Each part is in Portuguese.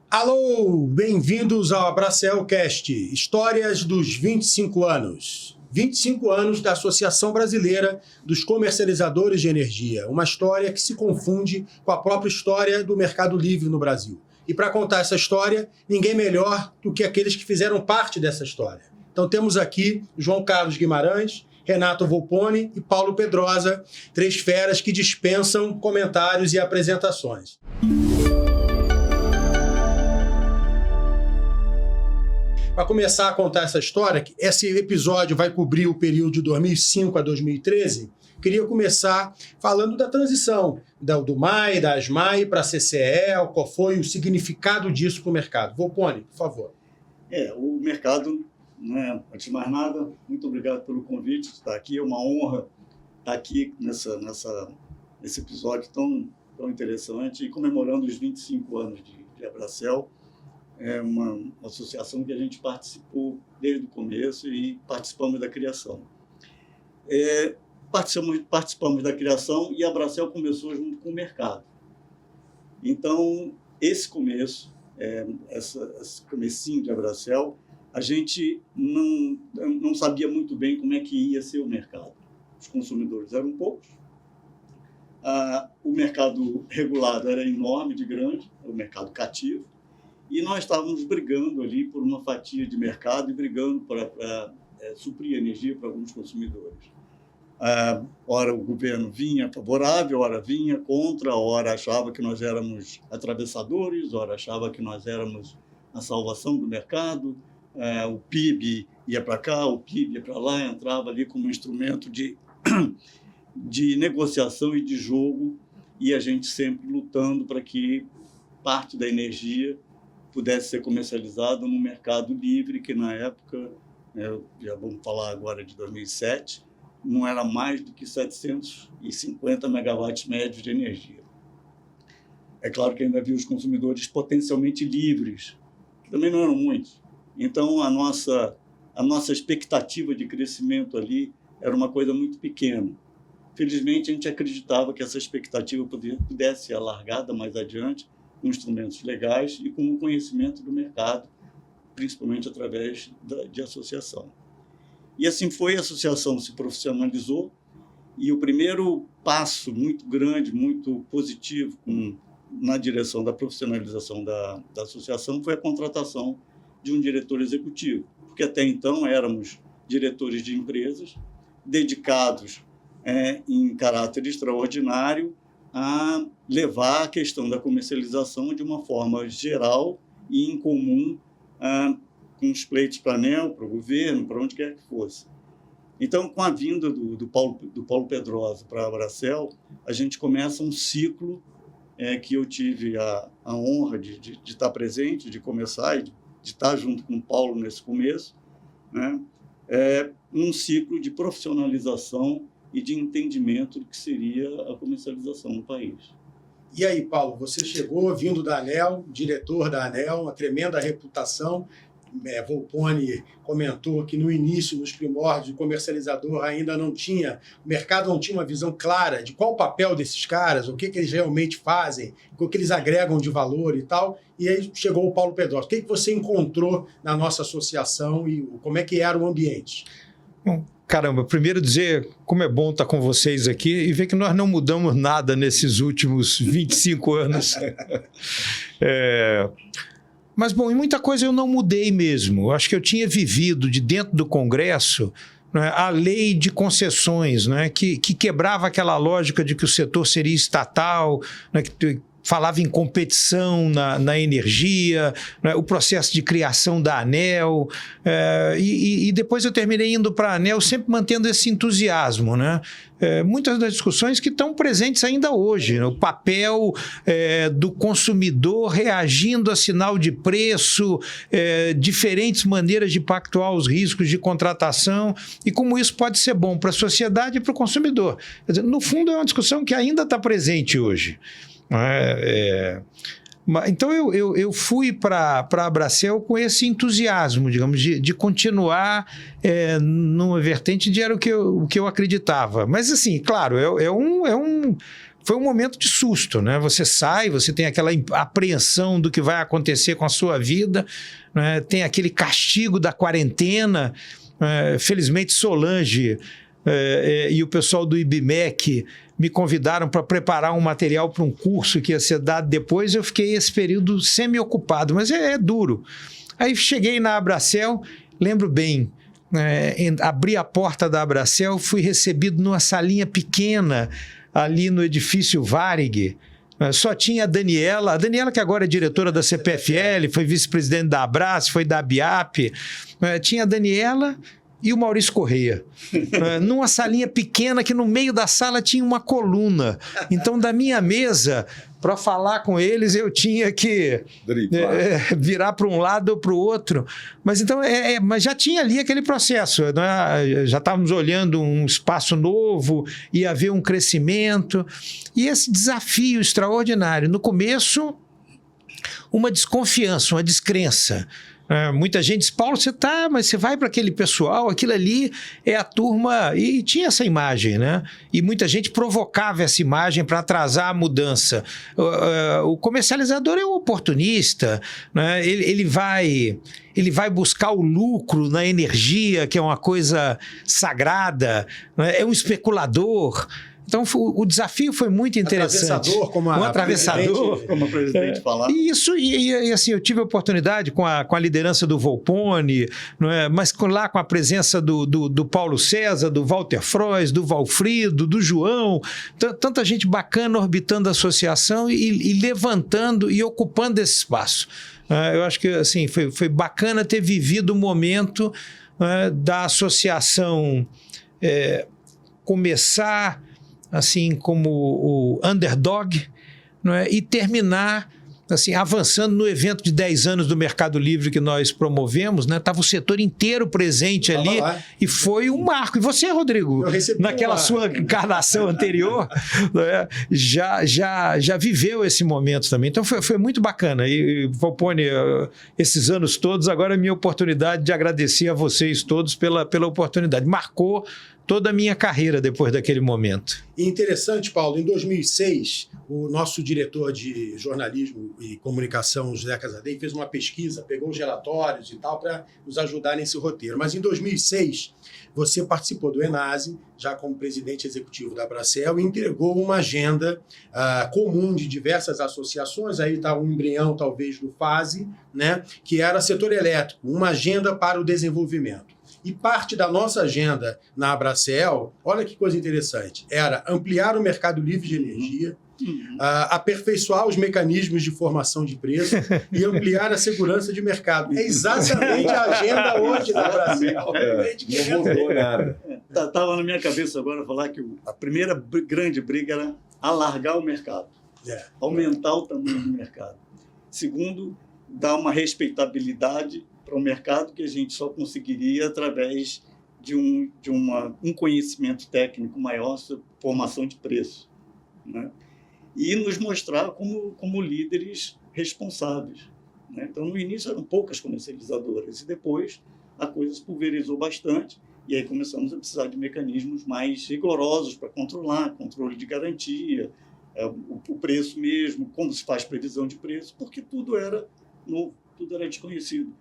Alô, bem-vindos ao AbraCelCast, histórias dos 25 anos. 25 anos da Associação Brasileira dos Comercializadores de Energia, uma história que se confunde com a própria história do mercado livre no Brasil. E para contar essa história, ninguém melhor do que aqueles que fizeram parte dessa história. Então temos aqui João Carlos Guimarães, Renato Volponi e Paulo Pedrosa, três feras que dispensam comentários e apresentações. Para começar a contar essa história, esse episódio vai cobrir o período de 2005 a 2013, queria começar falando da transição do MAI, da ASMAI para a CCE, qual foi o significado disso para o mercado. Volponi, por favor. O mercado, né, antes de mais nada, muito obrigado pelo convite de estar aqui, é uma honra estar aqui nesse episódio tão interessante e comemorando os 25 anos de Abracel. É uma associação que a gente participou desde o começo e participamos da criação. Participamos da criação e a Abracel começou junto com o mercado. Então, esse começo, esse comecinho de Abracel, a gente não sabia muito bem como é que ia ser o mercado. Os consumidores eram poucos, o mercado regulado era enorme, de grande, o mercado cativo, e nós estávamos brigando ali por uma fatia de mercado e brigando para suprir energia para alguns consumidores. Ora o governo vinha favorável, ora vinha contra, ora achava que nós éramos atravessadores, ora achava que nós éramos a salvação do mercado. O PIB ia para cá, o PIB ia para lá, entrava ali como instrumento de negociação e de jogo, e a gente sempre lutando para que parte da energia pudesse ser comercializado no mercado livre, que na época, já vamos falar agora de 2007, não era mais do que 750 megawatts médios de energia. É claro que ainda havia os consumidores potencialmente livres, que também não eram muitos. Então, a nossa expectativa de crescimento ali era uma coisa muito pequena. Felizmente, a gente acreditava que essa expectativa pudesse ser alargada mais adiante, com instrumentos legais e com o conhecimento do mercado, principalmente através de associação. E assim foi, a associação se profissionalizou, e o primeiro passo muito grande, muito positivo na direção da profissionalização da associação foi a contratação de um diretor executivo, porque até então éramos diretores de empresas dedicados em caráter extraordinário a levar a questão da comercialização de uma forma geral e em comum com os pleitos para a ANEEL, para o governo, para onde quer que fosse. Então, com a vinda do Paulo Pedrosa para a Abracel, a gente começa um ciclo que eu tive a honra de estar presente, de começar e de estar junto com o Paulo nesse começo, né? Um ciclo de profissionalização e de entendimento do que seria a comercialização no país. E aí, Paulo, você chegou vindo da ANEEL, diretor da ANEEL, uma tremenda reputação. Volponi comentou que no início, nos primórdios, o comercializador ainda não tinha, o mercado não tinha uma visão clara de qual o papel desses caras, o que eles realmente fazem, o que eles agregam de valor e tal. E aí chegou o Paulo Pedrosa. O que você encontrou na nossa associação e como é que era o ambiente? Bom, caramba, primeiro dizer como é bom estar com vocês aqui e ver que nós não mudamos nada nesses últimos 25 anos. Mas, bom, em muita coisa eu não mudei mesmo. Eu acho que eu tinha vivido de dentro do Congresso, né, a lei de concessões, né, que quebrava aquela lógica de que o setor seria estatal, né, que falava em competição na energia, né, o processo de criação da ANEEL, e depois eu terminei indo para a ANEEL sempre mantendo esse entusiasmo, né? Muitas das discussões que estão presentes ainda hoje, né? O papel do consumidor reagindo a sinal de preço, diferentes maneiras de pactuar os riscos de contratação e como isso pode ser bom para a sociedade e para o consumidor. Quer dizer, no fundo, é uma discussão que ainda está presente hoje. Então eu fui para a Abracel com esse entusiasmo, digamos, de continuar numa vertente de era o que eu acreditava. Mas assim, claro, foi um momento de susto, né? Você sai, você tem aquela apreensão do que vai acontecer com a sua vida, né? Tem aquele castigo da quarentena. Felizmente Solange e o pessoal do IBMEC me convidaram para preparar um material para um curso que ia ser dado depois. Eu fiquei esse período semi-ocupado, mas é duro. Aí cheguei na Abracel, lembro bem, abri a porta da Abracel, fui recebido numa salinha pequena ali no edifício Varig. Só tinha a Daniela que agora é diretora da CPFL, foi vice-presidente da Abrace, foi da ABIAP. Tinha a Daniela e o Maurício Correia, numa salinha pequena que no meio da sala tinha uma coluna. Então, da minha mesa, para falar com eles, eu tinha que virar para um lado ou para o outro. Mas então, mas já tinha ali aquele processo, né? Já estávamos olhando um espaço novo, ia haver um crescimento. E esse desafio extraordinário. No começo, uma desconfiança, uma descrença. Muita gente diz, Paulo, mas você vai para aquele pessoal, aquilo ali é a turma, e tinha essa imagem, né? E muita gente provocava essa imagem para atrasar a mudança. O comercializador é um oportunista, né? Ele vai buscar o lucro na energia, que é uma coisa sagrada, né? É um especulador. Então, o desafio foi muito interessante. Atravessador, como a presidente falava. Isso, e assim, eu tive a oportunidade com a liderança do Volpone, não é? Mas lá com a presença do Paulo César, do Walter Frois, do Valfrido, do João, tanta gente bacana orbitando a associação e levantando e ocupando esse espaço. Eu acho que assim, foi bacana ter vivido o momento da associação começar assim como o underdog, não é? E terminar assim, avançando no evento de 10 anos do Mercado Livre que nós promovemos, né? Estava o setor inteiro presente ali e foi um marco. E você, Rodrigo, naquela sua encarnação anterior, né? já viveu esse momento também. Então foi muito bacana. E Volpone, esses anos todos, agora é minha oportunidade de agradecer a vocês todos pela oportunidade. Marcou toda a minha carreira depois daquele momento. E interessante, Paulo, em 2006, o nosso diretor de jornalismo e comunicação, José Casadei, fez uma pesquisa, pegou os relatórios e tal, para nos ajudar nesse roteiro. Mas em 2006, você participou do Enase, já como presidente executivo da Abracel, e entregou uma agenda comum de diversas associações, aí está um embrião, talvez, do FASE, né, que era setor elétrico, uma agenda para o desenvolvimento. E parte da nossa agenda na Abracel, olha que coisa interessante, era ampliar o mercado livre de energia, aperfeiçoar os mecanismos de formação de preço e ampliar a segurança de mercado. É exatamente a agenda hoje da Abracel. Não mudou nada. Estava na minha cabeça agora falar que a primeira grande briga era alargar o mercado, aumentar o tamanho do mercado. Segundo, dar uma respeitabilidade para o mercado que a gente só conseguiria através de um conhecimento técnico maior sobre formação de preço, né? E nos mostrar como líderes responsáveis, né? Então, no início eram poucas comercializadoras e depois a coisa se pulverizou bastante e aí começamos a precisar de mecanismos mais rigorosos para controlar, controle de garantia, o preço mesmo, como se faz previsão de preço, porque tudo era novo, tudo era desconhecido.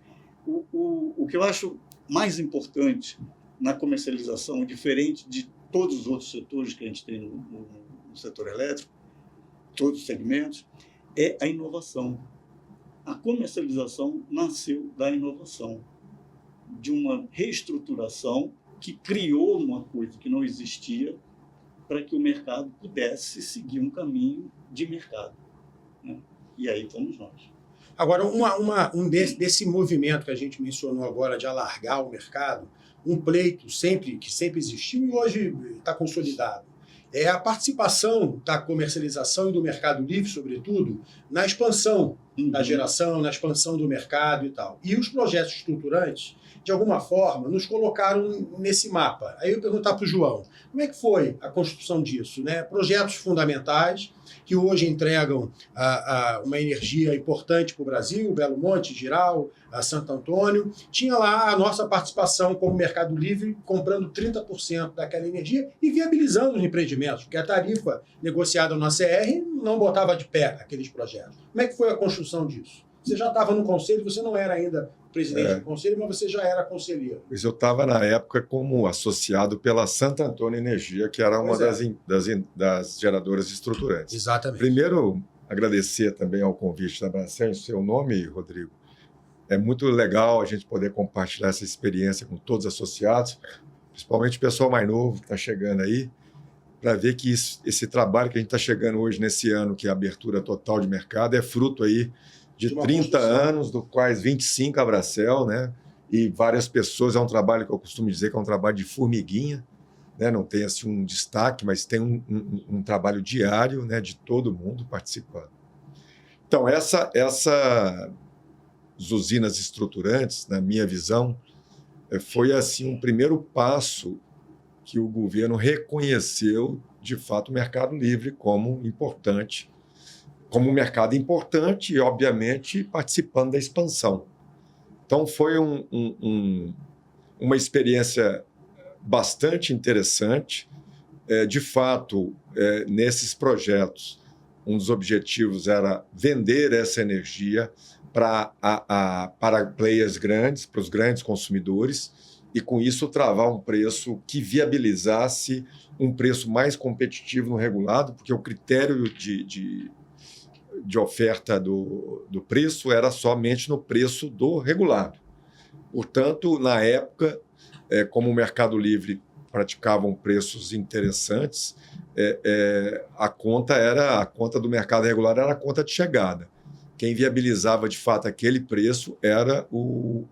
O que eu acho mais importante na comercialização, diferente de todos os outros setores que a gente tem no setor elétrico, todos os segmentos, é a inovação. A comercialização nasceu da inovação, de uma reestruturação que criou uma coisa que não existia para que o mercado pudesse seguir um caminho de mercado, né? E aí fomos nós. Agora, desse movimento que a gente mencionou agora de alargar o mercado, um pleito que sempre existiu e hoje está consolidado, é a participação da comercialização e do Mercado Livre, sobretudo, na expansão na geração, na expansão do mercado e tal. E os projetos estruturantes, de alguma forma, nos colocaram nesse mapa. Aí eu perguntar para o João, como é que foi a construção disso, né? Projetos fundamentais que hoje entregam uma energia importante para o Brasil, Belo Monte, Jirau, Santo Antônio. Tinha lá a nossa participação como Mercado Livre, comprando 30% daquela energia e viabilizando os empreendimentos, porque a tarifa negociada na CR não botava de pé aqueles projetos. Como é que foi a construção disso? Você já estava no conselho, você não era ainda presidente do conselho, mas você já era conselheiro. Pois eu estava, na época, como associado pela Santo Antônio Energia, que era uma das geradoras estruturantes. Exatamente. Primeiro, agradecer também ao convite da Bracel, em seu nome, Rodrigo. É muito legal a gente poder compartilhar essa experiência com todos os associados, principalmente o pessoal mais novo que está chegando aí, para ver que esse trabalho que a gente está chegando hoje nesse ano, que é a abertura total de mercado, é fruto aí de 30 anos, dos quais 25 a Bracel, né? E várias pessoas. É um trabalho que eu costumo dizer que é um trabalho de formiguinha, né? Não tem assim um destaque, mas tem um trabalho diário, né? De todo mundo participando. Então, essas usinas estruturantes, na minha visão, foi assim um primeiro passo que o governo reconheceu, de fato, o Mercado Livre como importante, como um mercado importante e, obviamente, participando da expansão. Então, foi uma experiência bastante interessante. De fato, nesses projetos, um dos objetivos era vender essa energia para players grandes, para os grandes consumidores, e, com isso, travar um preço que viabilizasse um preço mais competitivo no regulado, porque o critério de oferta do preço era somente no preço do regulado. Portanto, na época, como o Mercado Livre praticavam preços interessantes, a conta do mercado regular era a conta de chegada. Quem viabilizava, de fato, aquele preço era o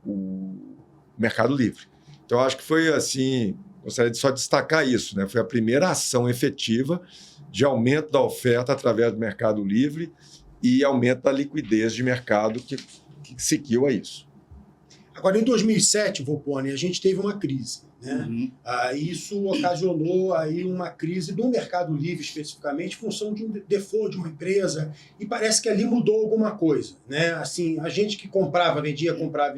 Mercado Livre. Então, acho que foi assim, gostaria de só destacar isso, né? Foi a primeira ação efetiva de aumento da oferta através do Mercado Livre e aumento da liquidez de mercado que seguiu a isso. Agora, em 2007, Volpone, a gente teve uma crise, né? Isso ocasionou aí uma crise do Mercado Livre, especificamente, em função de um default de uma empresa, e parece que ali mudou alguma coisa, né? Assim, a gente que comprava e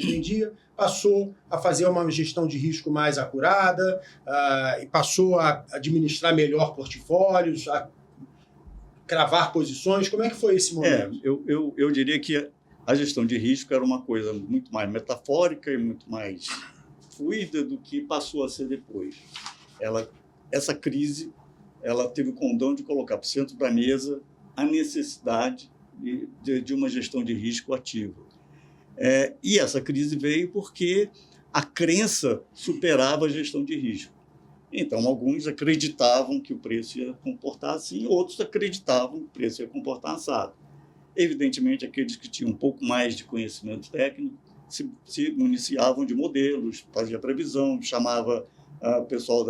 vendia, passou a fazer uma gestão de risco mais acurada, e passou a administrar melhor portfólios, a cravar posições. Como é que foi esse momento? Eu diria que a gestão de risco era uma coisa muito mais metafórica e muito mais fluida do que passou a ser depois. Essa crise, ela teve o condão de colocar para o centro da mesa a necessidade de uma gestão de risco ativa. E essa crise veio porque a crença superava a gestão de risco. Então, alguns acreditavam que o preço ia comportar assim, outros acreditavam que o preço ia comportar assado. Evidentemente, aqueles que tinham um pouco mais de conhecimento técnico se municiavam de modelos, fazia previsão, chamava o pessoal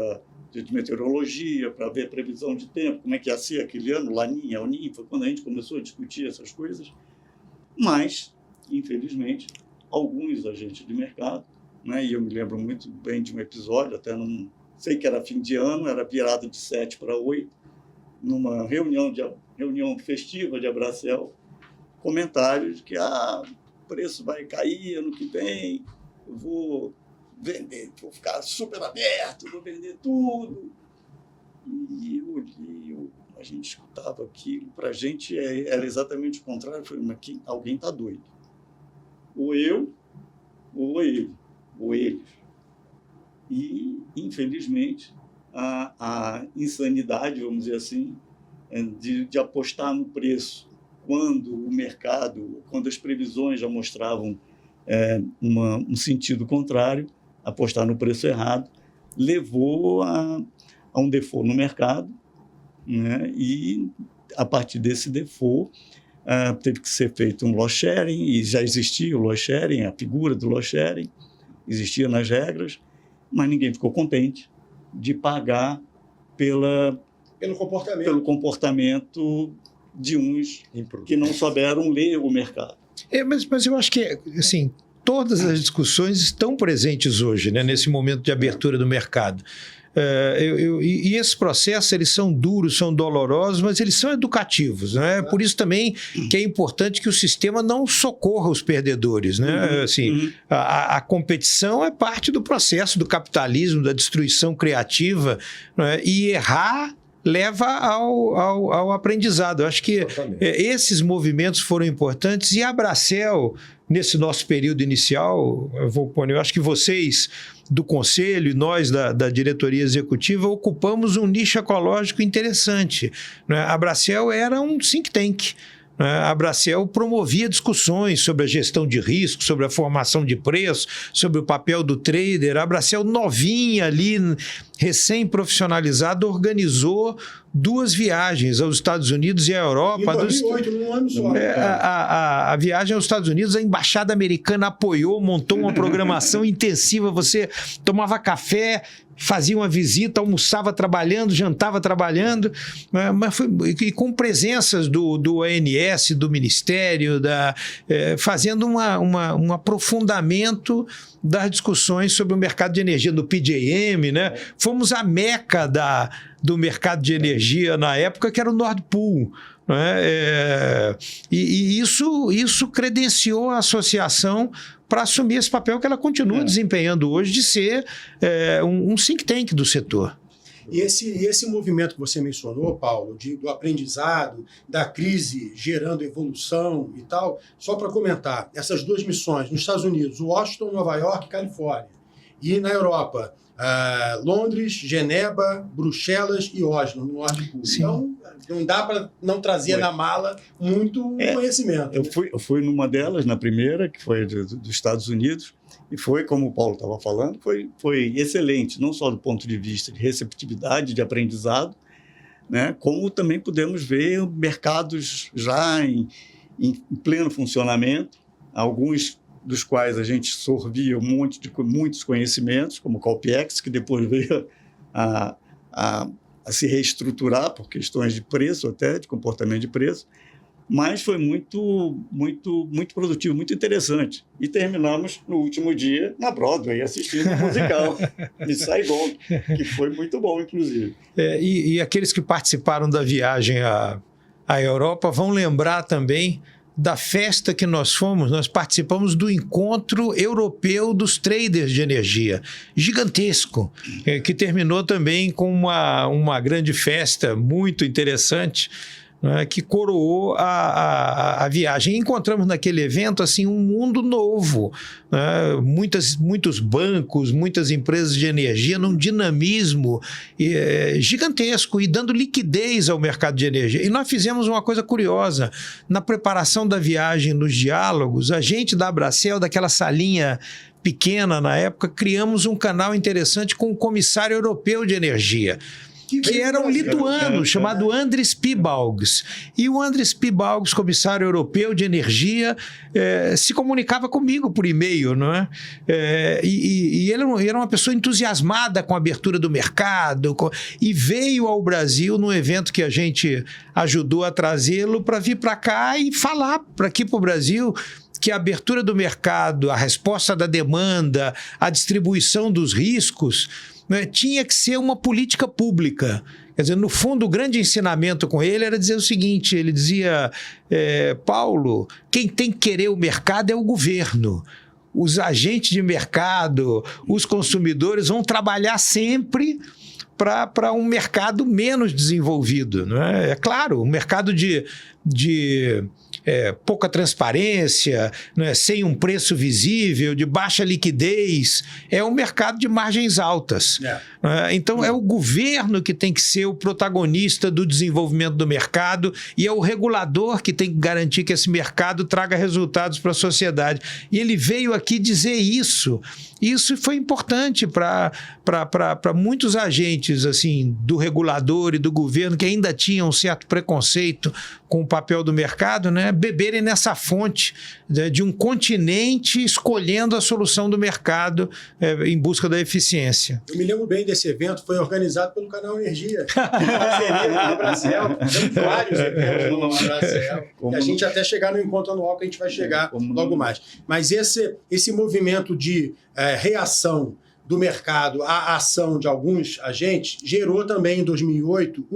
de meteorologia para ver previsão de tempo, como é que ia ser aquele ano, Laninha, El Niño, foi quando a gente começou a discutir essas coisas. Mas, infelizmente, alguns agentes de mercado, né, e eu me lembro muito bem de um episódio, até não sei que era fim de ano, era virada de 7 para 8, numa reunião festiva de Abracel, comentários de que o preço vai cair ano que vem, eu vou vender, vou ficar super aberto, vou vender tudo. E eu olhei, a gente escutava aquilo, para a gente era exatamente o contrário. Eu falei, mas alguém está doido. Ou eu, ou ele, ou eles. E, infelizmente, a insanidade, vamos dizer assim, de apostar no preço quando o mercado, quando as previsões já mostravam um sentido contrário, apostar no preço errado, levou a um default no mercado, né? E, a partir desse default, teve que ser feito um loss sharing, e já existia o loss sharing, a figura do loss sharing, existia nas regras, mas ninguém ficou contente de pagar pelo comportamento de uns que não souberam ler o mercado. Mas eu acho que, assim, todas as discussões estão presentes hoje, né, nesse momento de abertura do mercado. E esses processos, eles são duros, são dolorosos, mas eles são educativos, né? Por isso também que é importante que o sistema não socorra os perdedores, né? Assim, a competição é parte do processo do capitalismo, da destruição criativa, né? E errar leva ao aprendizado. Eu acho que esses movimentos foram importantes, e a Bracell, nesse nosso período inicial, eu acho que vocês do Conselho e nós da diretoria executiva ocupamos um nicho ecológico interessante, né? A Bracell era um think tank. A Bracell promovia discussões sobre a gestão de risco, sobre a formação de preço, sobre o papel do trader. A Bracell, novinha ali, recém-profissionalizada, organizou 2 viagens aos Estados Unidos e à Europa. Em 2008, num ano só. A viagem aos Estados Unidos, a Embaixada Americana apoiou, montou uma programação intensiva. Você tomava café, fazia uma visita, almoçava trabalhando, jantava trabalhando, mas e com presenças do ANS, do Ministério, fazendo um aprofundamento das discussões sobre o mercado de energia, do PJM, né? Fomos a meca do mercado de energia na época, que era o Nord Pool. E isso credenciou a associação para assumir esse papel que ela continua desempenhando hoje, de ser um think tank do setor. E esse movimento que você mencionou, Paulo, do aprendizado, da crise gerando evolução e tal, só para comentar, essas 2 missões nos Estados Unidos, Washington, Nova York e Califórnia, e na Europa, Londres, Genebra, Bruxelas e Oslo, no Nord Pool. Então, não dá para não trazer na mala muito conhecimento. Eu fui numa delas, na primeira, que foi dos Estados Unidos, e foi, como o Paulo estava falando, foi excelente, não só do ponto de vista de receptividade, de aprendizado, né, como também pudemos ver mercados já em pleno funcionamento, alguns dos quais a gente sorvia muitos conhecimentos, como o Copiex, que depois veio a se reestruturar por questões de preço, até de comportamento de preço, mas foi muito produtivo, muito interessante. E terminamos no último dia na Broadway, assistindo o musical de Saigon, que foi muito bom, inclusive. E aqueles que participaram da viagem à Europa vão lembrar também da festa que nós participamos do encontro europeu dos traders de energia, gigantesco, que terminou também com uma grande festa muito interessante, né, que coroou a viagem. E encontramos naquele evento assim, um mundo novo, né, muitos bancos, muitas empresas de energia num dinamismo gigantesco e dando liquidez ao mercado de energia. E nós fizemos uma coisa curiosa. Na preparação da viagem, nos diálogos, a gente da Bracell, daquela salinha pequena na época, criamos um canal interessante com o comissário europeu de energia, que era um lituano chamado Andris Piebalgs. E o Andris Piebalgs, comissário europeu de energia, se comunicava comigo por e-mail, não é? E ele era uma pessoa entusiasmada com a abertura do mercado, e veio ao Brasil num evento que a gente ajudou a trazê-lo para vir para cá e falar para aqui para o Brasil que a abertura do mercado, a resposta da demanda, a distribuição dos riscos, né, tinha que ser uma política pública. Quer dizer, no fundo, o grande ensinamento com ele era dizer o seguinte, ele dizia, Paulo, quem tem que querer o mercado é o governo. Os agentes de mercado, os consumidores vão trabalhar sempre para um mercado menos desenvolvido. Não é? É claro, um mercado de pouca transparência, né, sem um preço visível, de baixa liquidez, é um mercado de margens altas. Então, é o governo que tem que ser o protagonista do desenvolvimento do mercado e é o regulador que tem que garantir que esse mercado traga resultados para a sociedade. E ele veio aqui dizer isso. Isso foi importante para muitos agentes assim, do regulador e do governo que ainda tinham um certo preconceito com o papel do mercado, né? beberem nessa fonte de um continente escolhendo a solução do mercado em busca da eficiência. Eu me lembro bem desse evento, foi organizado pelo Canal Energia. Parceria com a Abracel. Tem vários eventos no Abracel. E a gente até chegar no encontro anual, que a gente vai chegar logo mais. Mas esse movimento de reação do mercado à ação de alguns agentes gerou também, em 2008,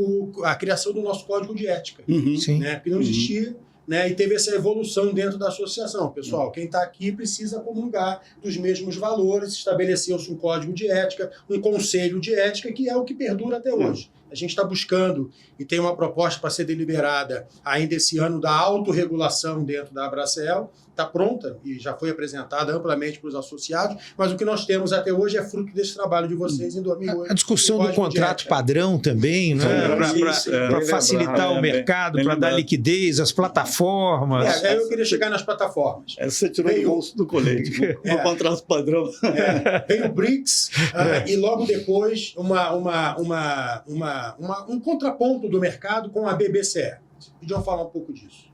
a criação do nosso Código de Ética. Sim. Né? Que não existia. Né, e teve essa evolução dentro da associação. Pessoal, quem está aqui precisa comungar dos mesmos valores, estabeleceu-se um código de ética, um conselho de ética, que é o que perdura até hoje. A gente está buscando, e tem uma proposta para ser deliberada ainda esse ano, da autorregulação dentro da Abracel. Está pronta e já foi apresentada amplamente para os associados, mas o que nós temos até hoje é fruto desse trabalho de vocês em 2008. A discussão do contrato padrão também, né? Para facilitar o mercado, para dar liquidez às plataformas. Eu queria chegar nas plataformas. Você tirou o bolso do colete, o contrato padrão. Veio o BRICS e logo depois um contraponto do mercado com a BBCE. Podiam falar um pouco disso.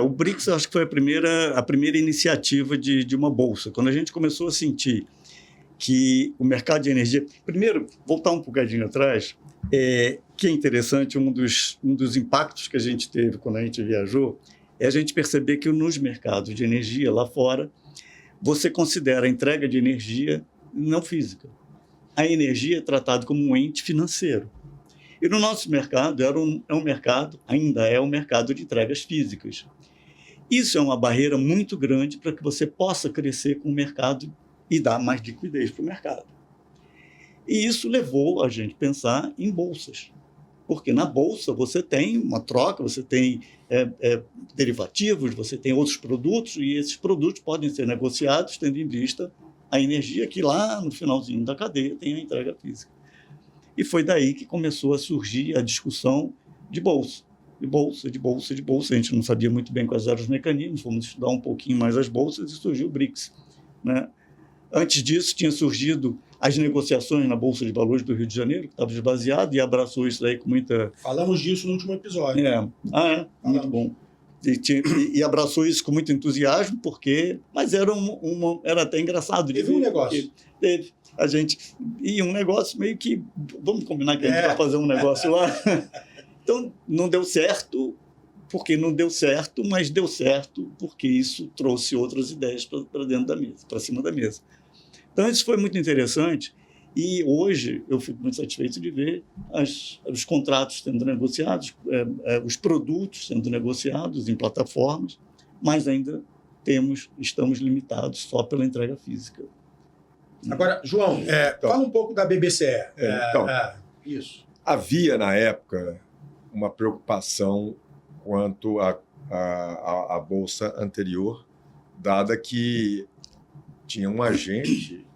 O BRICS, eu acho que foi a primeira iniciativa de uma bolsa. Quando a gente começou a sentir que o mercado de energia... Primeiro, voltar um bocadinho atrás, que é interessante, um dos impactos que a gente teve quando a gente viajou, é a gente perceber que nos mercados de energia lá fora, você considera a entrega de energia não física. A energia é tratada como um ente financeiro. E no nosso mercado, ainda é um mercado de entregas físicas. Isso é uma barreira muito grande para que você possa crescer com o mercado e dar mais liquidez para o mercado. E isso levou a gente a pensar em bolsas. Porque na bolsa você tem uma troca, você tem derivativos, você tem outros produtos, e esses produtos podem ser negociados tendo em vista a energia que lá no finalzinho da cadeia tem a entrega física. E foi daí que começou a surgir a discussão de bolsa. De bolsa. A gente não sabia muito bem quais eram os mecanismos, fomos estudar um pouquinho mais as bolsas e surgiu o BRICS. Né? Antes disso, tinha surgido as negociações na Bolsa de Valores do Rio de Janeiro, que estava esvaziado, e abraçou isso daí com muita... Falamos disso no último episódio. Muito bom. E abraçou isso com muito entusiasmo, mas era até engraçado. Teve um negócio. Teve. A gente... E um negócio meio que... Vamos combinar que a gente vai fazer um negócio lá? Então, não deu certo, mas deu certo porque isso trouxe outras ideias para dentro da mesa, para cima da mesa. Então, isso foi muito interessante. E hoje eu fico muito satisfeito de ver os contratos sendo negociados, os produtos sendo negociados em plataformas, mas ainda estamos limitados só pela entrega física. Agora, João, fala um pouco da BBCE. Isso. Havia, na época, uma preocupação quanto à Bolsa anterior, dada que tinha um agente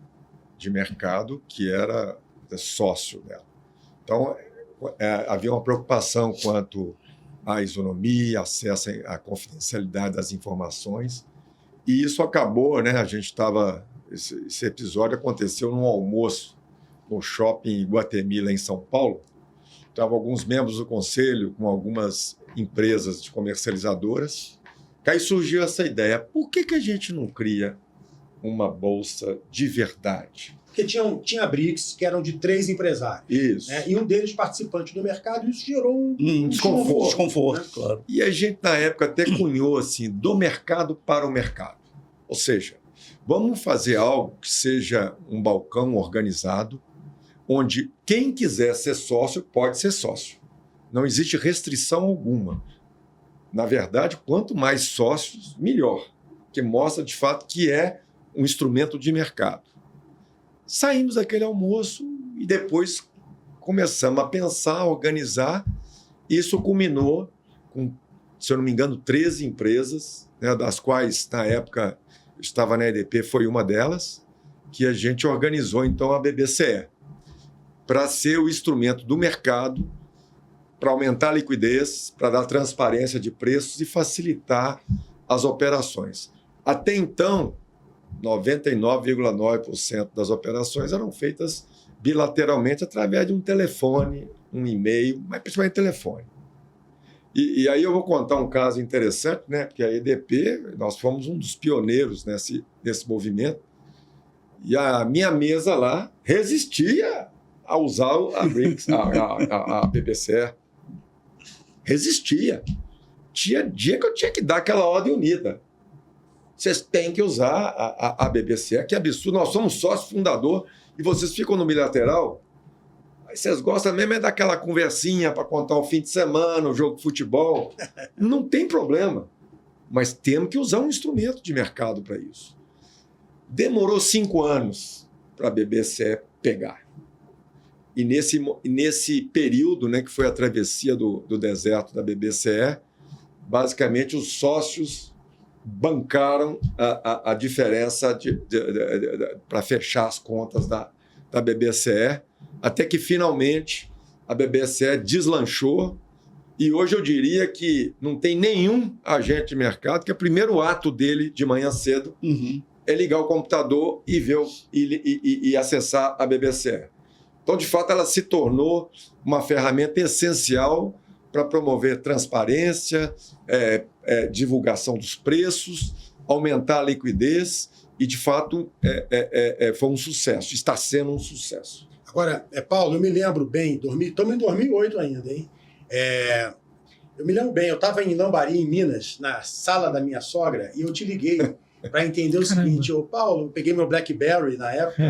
de mercado que era sócio dela. Então, havia uma preocupação quanto à isonomia, acesso à confidencialidade das informações, e isso acabou, né? A gente estava... Esse episódio aconteceu num almoço no shopping Iguatemi, lá em São Paulo. Estavam alguns membros do conselho com algumas empresas de comercializadoras. Aí surgiu essa ideia, por que a gente não cria uma bolsa de verdade? Porque tinha BRICS, que eram de 3 empresários. Isso. Né? E um deles participante do mercado, e isso gerou um desconforto, né? Claro. E a gente, na época, até cunhou assim, do mercado para o mercado. Ou seja, vamos fazer algo que seja um balcão organizado, onde quem quiser ser sócio pode ser sócio. Não existe restrição alguma. Na verdade, quanto mais sócios, melhor, que mostra de fato que é um instrumento de mercado. Saímos daquele almoço e depois começamos a pensar, a organizar. Isso culminou com, se eu não me engano, 13 empresas, né, das quais, na época, estava na EDP, foi uma delas, que a gente organizou, então, a BBCE, para ser o instrumento do mercado, para aumentar a liquidez, para dar transparência de preços e facilitar as operações. Até então, 99,9% das operações eram feitas bilateralmente através de um telefone, um e-mail, mas principalmente telefone. E aí eu vou contar um caso interessante, né? Porque a EDP, nós fomos um dos pioneiros nesse movimento. E a minha mesa lá resistia a usar a BRICS, a BBCE. Resistia. Tinha dia que eu tinha que dar aquela ordem unida. Vocês têm que usar a BBCE, que absurdo. Nós somos sócio fundador e vocês ficam no bilateral. Aí vocês gostam mesmo é daquela conversinha para contar o fim de semana, o jogo de futebol. Não tem problema. Mas temos que usar um instrumento de mercado para isso. Demorou 5 anos para a BBCE pegar. E nesse período, né, que foi a travessia do deserto da BBCE, basicamente os sócios bancaram a diferença para fechar as contas da BBCE, até que finalmente a BBCE deslanchou. E hoje eu diria que não tem nenhum agente de mercado que o primeiro ato dele de manhã cedo é ligar o computador e ver e acessar a BBCE. Então, de fato, ela se tornou uma ferramenta essencial para promover transparência, divulgação dos preços, aumentar a liquidez e, de fato, foi um sucesso, está sendo um sucesso. Agora, Paulo, eu me lembro bem, estamos em 2008 ainda, hein? Eu me lembro bem, eu estava em Lambari, em Minas, na sala da minha sogra, e eu te liguei para entender o seguinte: Paulo, eu peguei meu BlackBerry na época,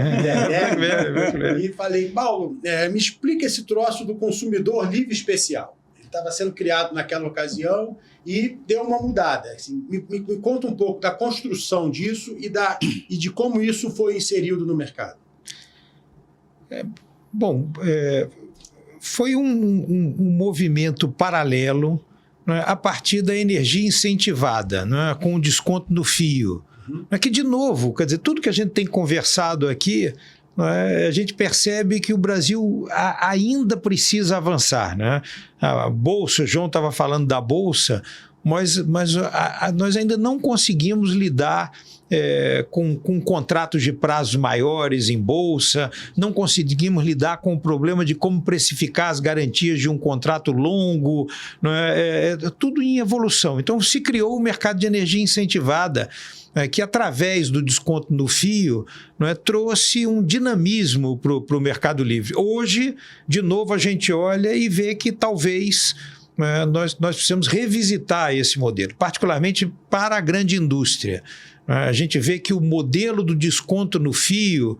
e falei, Paulo, me explica esse troço do consumidor livre especial. Ele estava sendo criado naquela ocasião e deu uma mudada. Assim, me conta um pouco da construção disso e de como isso foi inserido no mercado. Foi um movimento paralelo, né, a partir da energia incentivada, né, com o desconto no fio. Que, de novo, quer dizer, tudo que a gente tem conversado aqui, né, a gente percebe que o Brasil ainda precisa avançar. Né? A Bolsa, o João estava falando da Bolsa, mas nós ainda não conseguimos lidar com contratos de prazos maiores em bolsa, não conseguimos lidar com o problema de como precificar as garantias de um contrato longo, tudo em evolução. Então se criou o mercado de energia incentivada, que através do desconto no fio trouxe um dinamismo para o Mercado Livre. Hoje, de novo, a gente olha e vê que talvez nós precisamos revisitar esse modelo, particularmente para a grande indústria. A gente vê que o modelo do desconto no fio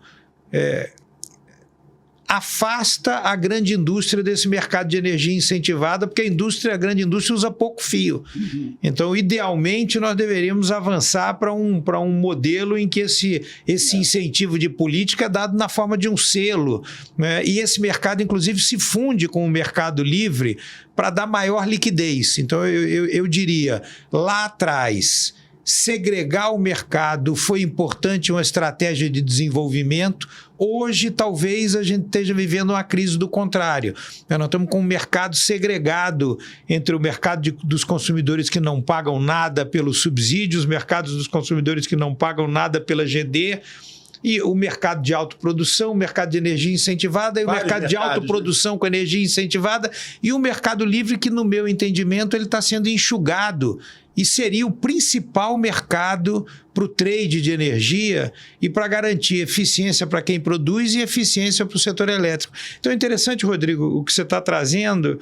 afasta a grande indústria desse mercado de energia incentivada, porque a grande indústria usa pouco fio. Então, idealmente, nós deveríamos avançar para um modelo em que esse incentivo de política é dado na forma de um selo, né? E esse mercado, inclusive, se funde com o Mercado Livre para dar maior liquidez. Então, eu diria, lá atrás, segregar o mercado foi importante, uma estratégia de desenvolvimento. Hoje, talvez, a gente esteja vivendo uma crise do contrário. Nós estamos com um mercado segregado entre o mercado dos consumidores que não pagam nada pelos subsídios, os mercados dos consumidores que não pagam nada pela GD, e o mercado de autoprodução, o mercado de energia incentivada, e o mercado de autoprodução com energia incentivada, e o Mercado Livre que, no meu entendimento, ele está sendo enxugado e seria o principal mercado para o trade de energia e para garantir eficiência para quem produz e eficiência para o setor elétrico. Então é interessante, Rodrigo, o que você está trazendo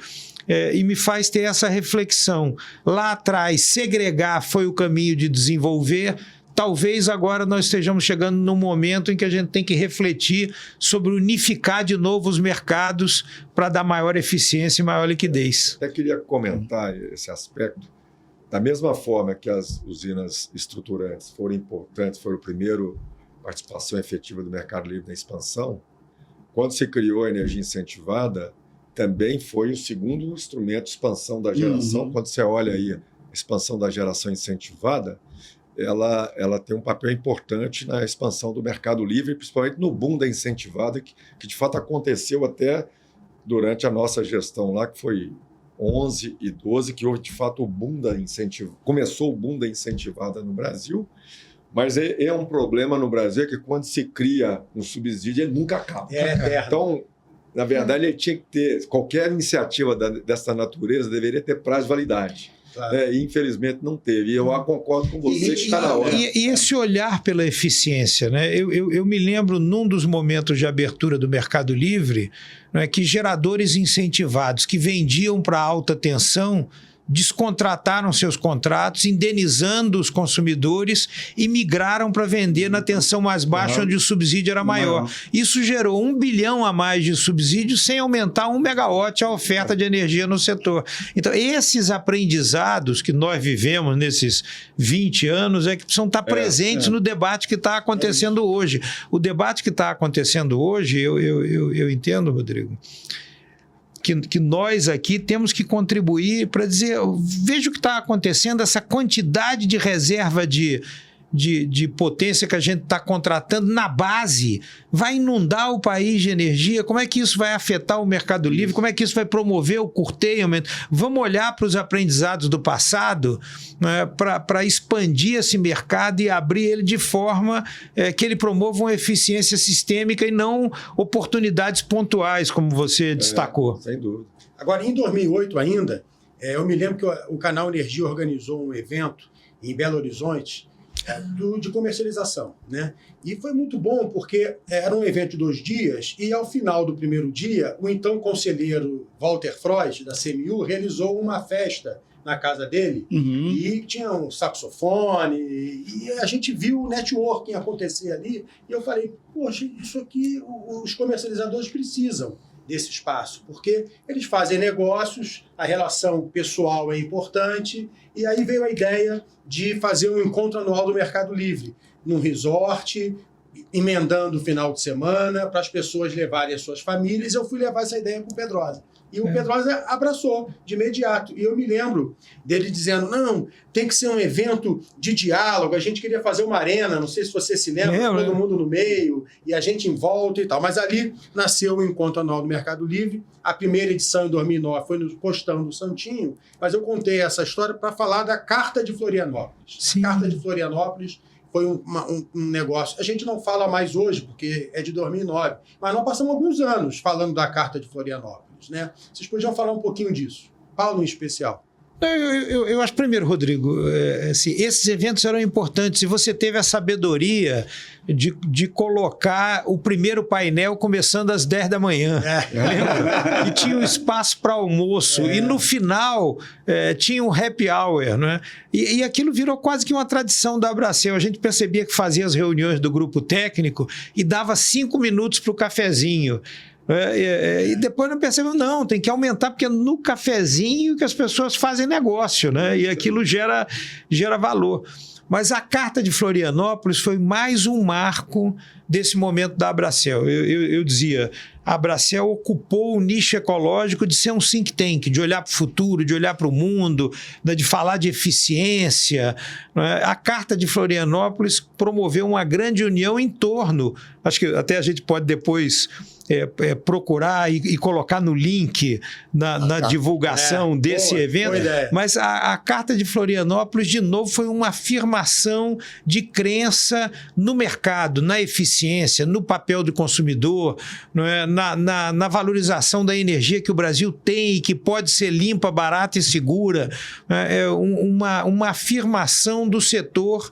e me faz ter essa reflexão. Lá atrás, segregar foi o caminho de desenvolver. Talvez agora nós estejamos chegando num momento em que a gente tem que refletir sobre unificar de novo os mercados para dar maior eficiência e maior liquidez. Eu queria comentar esse aspecto. Da mesma forma que as usinas estruturantes foram importantes, foi a primeira participação efetiva do Mercado Livre na expansão, quando se criou a energia incentivada, também foi o segundo instrumento de expansão da geração. Quando você olha aí a expansão da geração incentivada, ela tem um papel importante na expansão do Mercado Livre, principalmente no boom da incentivada, que de fato aconteceu até durante a nossa gestão lá, que foi 11 e 12, que houve de fato o boom da incentivada. Começou o boom da incentivada no Brasil, mas é um problema no Brasil que quando se cria um subsídio, ele nunca acaba. É eterno. Então, Na verdade, ele tinha que ter... Qualquer iniciativa dessa natureza deveria ter prazo de validade. Claro. E, infelizmente, não teve. E eu concordo com você que está na hora. E esse olhar pela eficiência, né? Eu me lembro, num dos momentos de abertura do Mercado Livre, né, que geradores incentivados que vendiam para alta tensão descontrataram seus contratos, indenizando os consumidores e migraram para vender na tensão mais baixa, onde o subsídio era maior. Isso gerou 1 bilhão a mais de subsídio sem aumentar 1 megawatt a oferta de energia no setor. Então, esses aprendizados que nós vivemos nesses 20 anos é que precisam estar presentes no debate que está acontecendo hoje. O debate que está acontecendo hoje, eu entendo, Rodrigo, que nós aqui temos que contribuir para dizer, veja o que está acontecendo, essa quantidade de reserva de potência que a gente está contratando na base, vai inundar o país de energia. Como é que isso vai afetar o Mercado Livre? Como é que isso vai promover o curtailment? Vamos olhar para os aprendizados do passado, né, para expandir esse mercado e abrir ele de forma que ele promova uma eficiência sistêmica e não oportunidades pontuais, como você destacou. Sem dúvida. Agora, em 2008 ainda, eu me lembro que o Canal Energia organizou um evento em Belo Horizonte, de comercialização, né? E foi muito bom porque era um evento de 2 dias e ao final do primeiro dia, o então conselheiro Walter Freud, da CMU, realizou uma festa na casa dele e tinha um saxofone e a gente viu o networking acontecer ali e eu falei, poxa, isso aqui os comercializadores precisam desse espaço, porque eles fazem negócios, a relação pessoal é importante, e aí veio a ideia de fazer um encontro anual do Mercado Livre, num resort, emendando o final de semana, para as pessoas levarem as suas famílias. Eu fui levar essa ideia para o Pedrosa. E o Pedrosa abraçou de imediato. E eu me lembro dele dizendo, não, tem que ser um evento de diálogo, a gente queria fazer uma arena, não sei se você se lembra, todo mundo no meio, e a gente em volta e tal. Mas ali nasceu o Encontro Anual do Mercado Livre. A primeira edição, em 2009, foi no Costão do Santinho, mas eu contei essa história para falar da Carta de Florianópolis. Sim. A Carta de Florianópolis foi um negócio... A gente não fala mais hoje, porque é de 2009, mas nós passamos alguns anos falando da Carta de Florianópolis, né? Vocês podiam falar um pouquinho disso. Paulo, em especial. Eu acho, primeiro, Rodrigo, assim, esses eventos eram importantes e você teve a sabedoria de colocar o primeiro painel começando às 10 da manhã. Lembra? E tinha um espaço para almoço. E no final tinha um happy hour. Né? E aquilo virou quase que uma tradição da Abracel. A gente percebia que fazia as reuniões do grupo técnico e dava 5 minutos para o cafezinho. E depois não percebeu, não, tem que aumentar, porque é no cafezinho que as pessoas fazem negócio, né? E aquilo gera valor. Mas a Carta de Florianópolis foi mais um marco desse momento da Abracel. Eu dizia, a Abracel ocupou o nicho ecológico de ser um think tank, de olhar para o futuro, de olhar para o mundo, de falar de eficiência. Né? A Carta de Florianópolis promoveu uma grande união em torno, acho que até a gente pode depois procurar e colocar no link na divulgação desse evento, mas a Carta de Florianópolis, de novo, foi uma afirmação de crença no mercado, na eficiência, no papel do consumidor, não é? Na valorização da energia que o Brasil tem e que pode ser limpa, barata e segura, uma afirmação do setor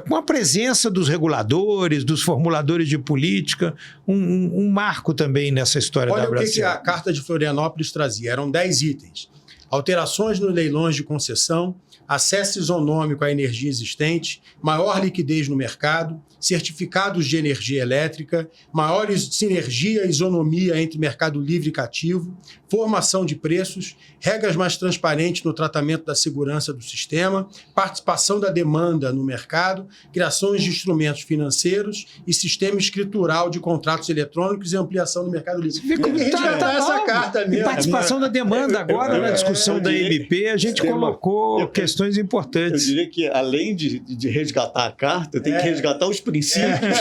com a presença dos reguladores, dos formuladores de política, um marco também nessa história da Abracel. Olha o que a Carta de Florianópolis trazia, eram 10 itens. Alterações nos leilões de concessão, acesso isonômico à energia existente, maior liquidez no mercado, certificados de energia elétrica, maior sinergia e isonomia entre mercado livre e cativo, formação de preços, regras mais transparentes no tratamento da segurança do sistema, participação da demanda no mercado, criações de instrumentos financeiros e sistema escritural de contratos eletrônicos e ampliação do mercado livre. Vê como tá essa carta mesmo. E participação da demanda agora na discussão da MP, a gente colocou questões importantes. Eu diria que, além de resgatar a carta, tem que resgatar os princípios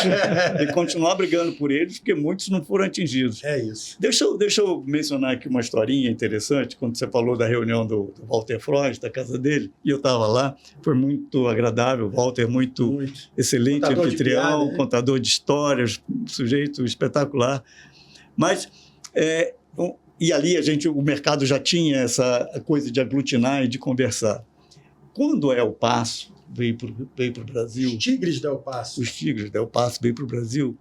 e continuar brigando por eles, porque muitos não foram atingidos. É isso. Deixa eu mencionar aqui uma historinha interessante, quando você falou da reunião do Walter Freud, da casa dele, e eu estava lá, foi muito agradável, o Walter muito excelente anfitrião, contador de histórias, um sujeito espetacular. Mas E ali o mercado já tinha essa coisa de aglutinar e de conversar. Quando a El Paso veio para o Brasil... Os Tigres da El Paso. Os Tigres da El Paso veio para o Brasil,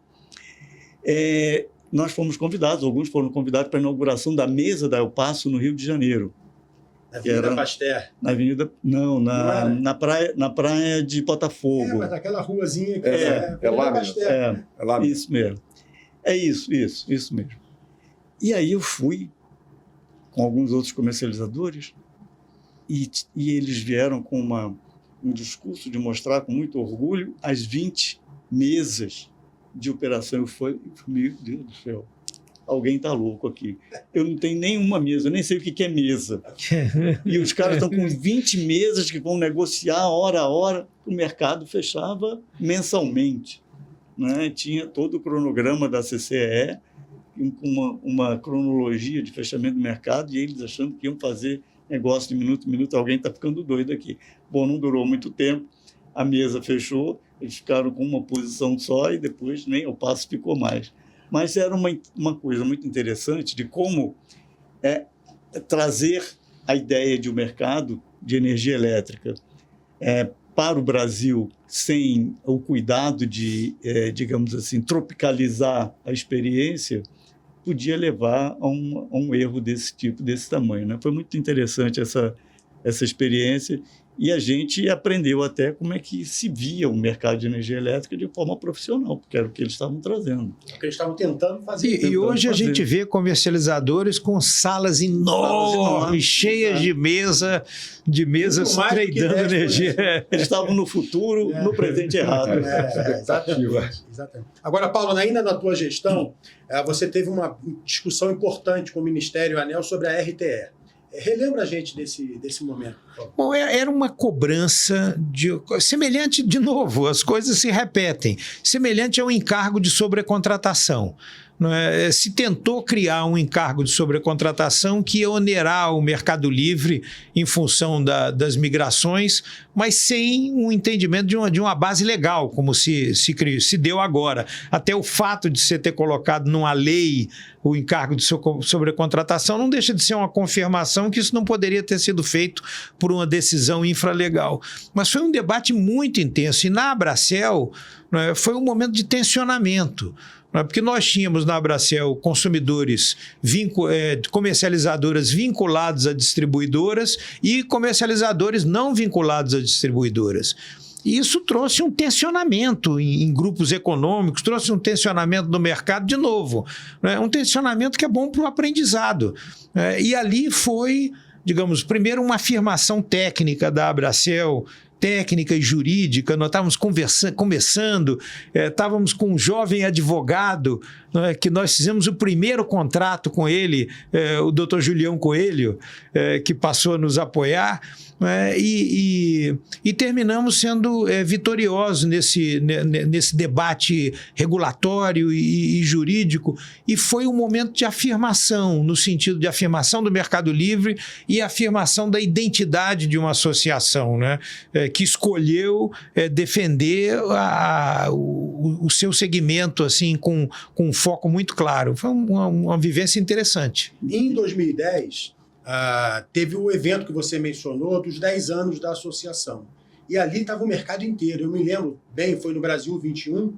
nós fomos convidados, alguns foram convidados para a inauguração da mesa da El Paso no Rio de Janeiro. Na Avenida Pasteur? Na Avenida... Não, na praia de Botafogo. Mas naquela ruazinha que é lá mesmo. É lá mesmo. Isso mesmo. É isso mesmo. E aí eu fui com alguns outros comercializadores e eles vieram com um discurso de mostrar com muito orgulho as 20 mesas de operação. Eu falei, meu Deus do céu, alguém está louco aqui. Eu não tenho nenhuma mesa, eu nem sei o que é mesa. E os caras estão com 20 mesas que vão negociar hora a hora. O mercado fechava mensalmente, né? Tinha todo o cronograma da CCE, com uma cronologia de fechamento do mercado, e eles achando que iam fazer negócio de minuto em minuto. Alguém está ficando doido aqui. Bom, não durou muito tempo, a mesa fechou, eles ficaram com uma posição só e depois nem o passo ficou mais. Mas era uma coisa muito interessante de como trazer a ideia de um mercado de energia elétrica para o Brasil sem o cuidado de, digamos assim, tropicalizar a experiência, podia levar a um erro desse tipo, desse tamanho, né? Foi muito interessante essa experiência, e a gente aprendeu até como é que se via o mercado de energia elétrica de forma profissional, porque era o que eles estavam trazendo. O que eles estavam tentando fazer. E hoje a gente vê comercializadores com salas enormes, cheias de mesas tradando energia. Eles estavam no futuro, no presente errado. Exatamente. Agora, Paulo, ainda na tua gestão, você teve uma discussão importante com o Ministério ANEEL sobre a RTE. Relembra a gente desse momento, por favor. Bom, era uma cobrança semelhante, de novo, as coisas se repetem, semelhante ao encargo de sobrecontratação. Não é? Se tentou criar um encargo de sobrecontratação que ia onerar o Mercado Livre em função das migrações, mas sem um entendimento de uma base legal, como se deu agora. Até o fato de você ter colocado numa lei o encargo de sobrecontratação não deixa de ser uma confirmação que isso não poderia ter sido feito por uma decisão infralegal. Mas foi um debate muito intenso, e na Abracel foi um momento de tensionamento. Porque nós tínhamos na Abracel consumidores, comercializadoras vinculados a distribuidoras e comercializadores não vinculados a distribuidoras. E isso trouxe um tensionamento em grupos econômicos, trouxe um tensionamento no mercado, de novo, um tensionamento que é bom para o aprendizado. E ali foi, digamos, primeiro uma afirmação técnica da Abracel, técnica e jurídica. Nós estávamos começando, estávamos com um jovem advogado, que nós fizemos o primeiro contrato com ele, o Dr. Julião Coelho, que passou a nos apoiar, e terminamos sendo vitoriosos nesse debate regulatório e jurídico, e foi um momento de afirmação, no sentido de afirmação do Mercado Livre e afirmação da identidade de uma associação, né? Que escolheu defender o seu segmento assim, com um foco muito claro. Foi uma vivência interessante. Em 2010, teve o evento que você mencionou dos 10 anos da associação. E ali estava o mercado inteiro. Eu me lembro bem, foi no Brasil 21,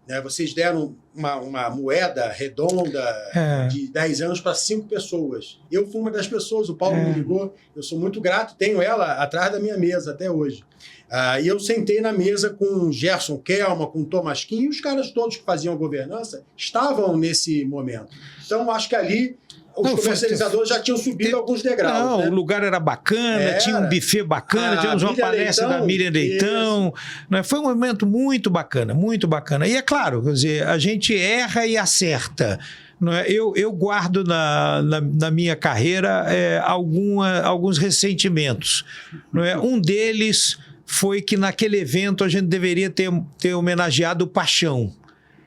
né? Vocês deram uma moeda redonda de 10 anos para 5 pessoas. Eu fui uma das pessoas, o Paulo me ligou, eu sou muito grato, tenho ela atrás da minha mesa até hoje. E eu sentei na mesa com o Gerson Kelma, com o Thomas Kim, e os caras todos que faziam a governança estavam nesse momento. Então, acho que ali os comercializadores já tinham subido alguns degraus. O lugar era bacana, tinha um buffet bacana, tínhamos uma palestra da Miriam Leitão. Foi um momento muito bacana, muito bacana. E é claro, quer dizer, a gente erra e acerta. Eu guardo na minha carreira alguns ressentimentos. Um deles foi que naquele evento a gente deveria ter homenageado o Paixão.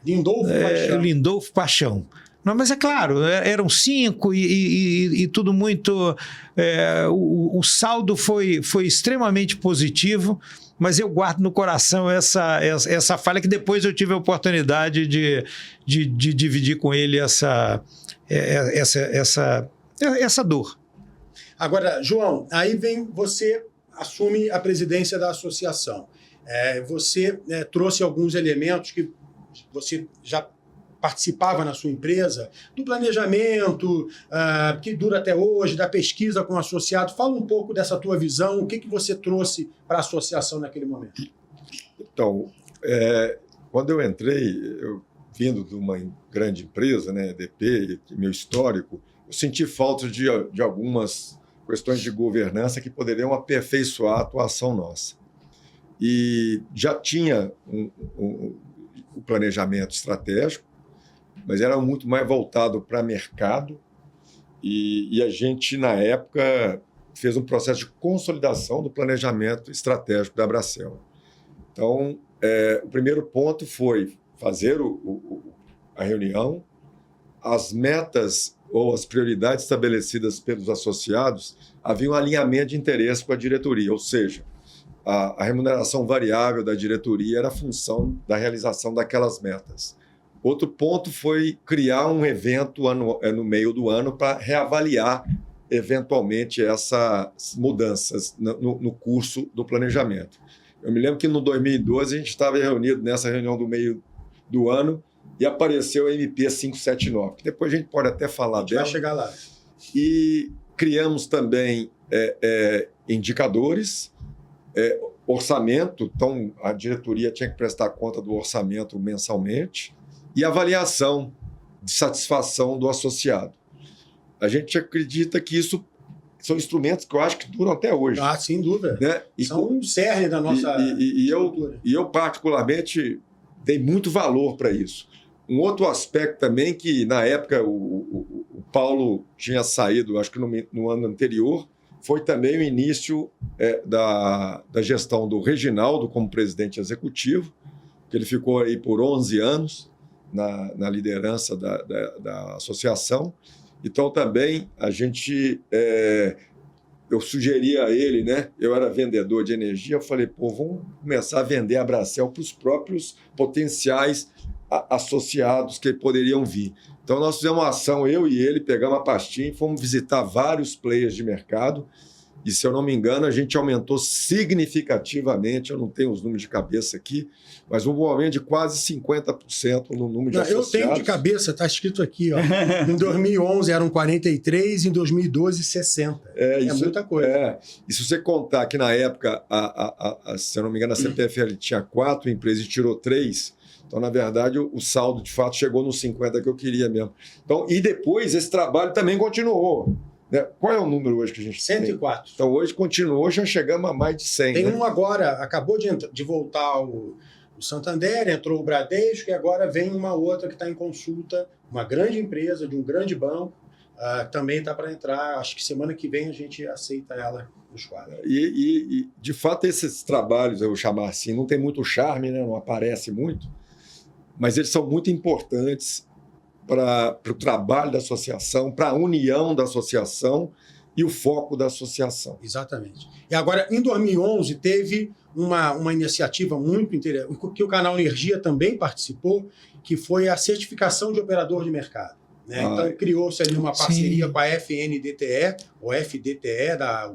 Lindolfo Paixão. Não, mas é claro, eram 5 e tudo muito... O saldo foi extremamente positivo, mas eu guardo no coração essa falha que depois eu tive a oportunidade de dividir com ele essa dor. Agora, João, aí vem você assume a presidência da associação. Você trouxe alguns elementos que você já participava na sua empresa, do planejamento, que dura até hoje, da pesquisa com o associado. Fala um pouco dessa tua visão, o que você trouxe para a associação naquele momento. Então, quando eu entrei, vindo de uma grande empresa, né, EDP, meu histórico, eu senti falta de algumas questões de governança que poderiam aperfeiçoar a atuação nossa. E já tinha o planejamento estratégico, mas era muito mais voltado para mercado, e a gente, na época, fez um processo de consolidação do planejamento estratégico da Abracel. Então, o primeiro ponto foi fazer a reunião, as metas ou as prioridades estabelecidas pelos associados, havia um alinhamento de interesse com a diretoria, ou seja, a remuneração variável da diretoria era a função da realização daquelas metas. Outro ponto foi criar um evento no meio do ano para reavaliar eventualmente essas mudanças no curso do planejamento. Eu me lembro que no 2012 a gente estava reunido nessa reunião do meio do ano e apareceu a MP 579, que depois a gente pode até falar dela. Vai chegar lá. E criamos também indicadores, orçamento, então a diretoria tinha que prestar conta do orçamento mensalmente, e avaliação de satisfação do associado. A gente acredita que isso são instrumentos que eu acho que duram até hoje. Ah, sem dúvida. Né? São um cerne da nossa cultura. E eu, particularmente, dei muito valor para isso. Um outro aspecto também que, na época, o Paulo tinha saído, acho que no ano anterior, foi também o início da gestão do Reginaldo como presidente executivo, que ele ficou aí por 11 anos na liderança da associação. Então, também, a gente... eu sugeri a ele, né? Eu era vendedor de energia, eu falei, vamos começar a vender a Abracel para os próprios potenciais associados que poderiam vir. Então, nós fizemos uma ação, eu e ele, pegamos a pastinha e fomos visitar vários players de mercado. E, se eu não me engano, a gente aumentou significativamente, eu não tenho os números de cabeça aqui, mas um aumento de quase 50% no número de associados. Eu tenho de cabeça, está escrito aqui. Ó. Em 2011 eram 43, em 2012, 60. É muita coisa. E se você contar que, na época, se eu não me engano, a CPFL tinha 4 empresas e tirou 3, então, na verdade, o saldo, de fato, chegou nos 50 que eu queria mesmo. Então, e depois, esse trabalho também continuou. Né? Qual é o número hoje que a gente 104. tem? Então, hoje continuou, já chegamos a mais de 100. Tem um agora, acabou de voltar o Santander, entrou o Bradesco, e agora vem uma outra que está em consulta, uma grande empresa, de um grande banco, também está para entrar, acho que semana que vem a gente aceita ela nos quadros. E de fato, esses trabalhos, eu vou chamar assim, não tem muito charme, né? Não aparece muito, mas eles são muito importantes para o trabalho da associação, para a união da associação e o foco da associação. Exatamente. E agora, em 2011, teve uma iniciativa muito interessante, que o Canal Energia também participou, que foi a certificação de operador de mercado. Né? Então, criou-se ali uma parceria com a FNDTE, ou FDTE, da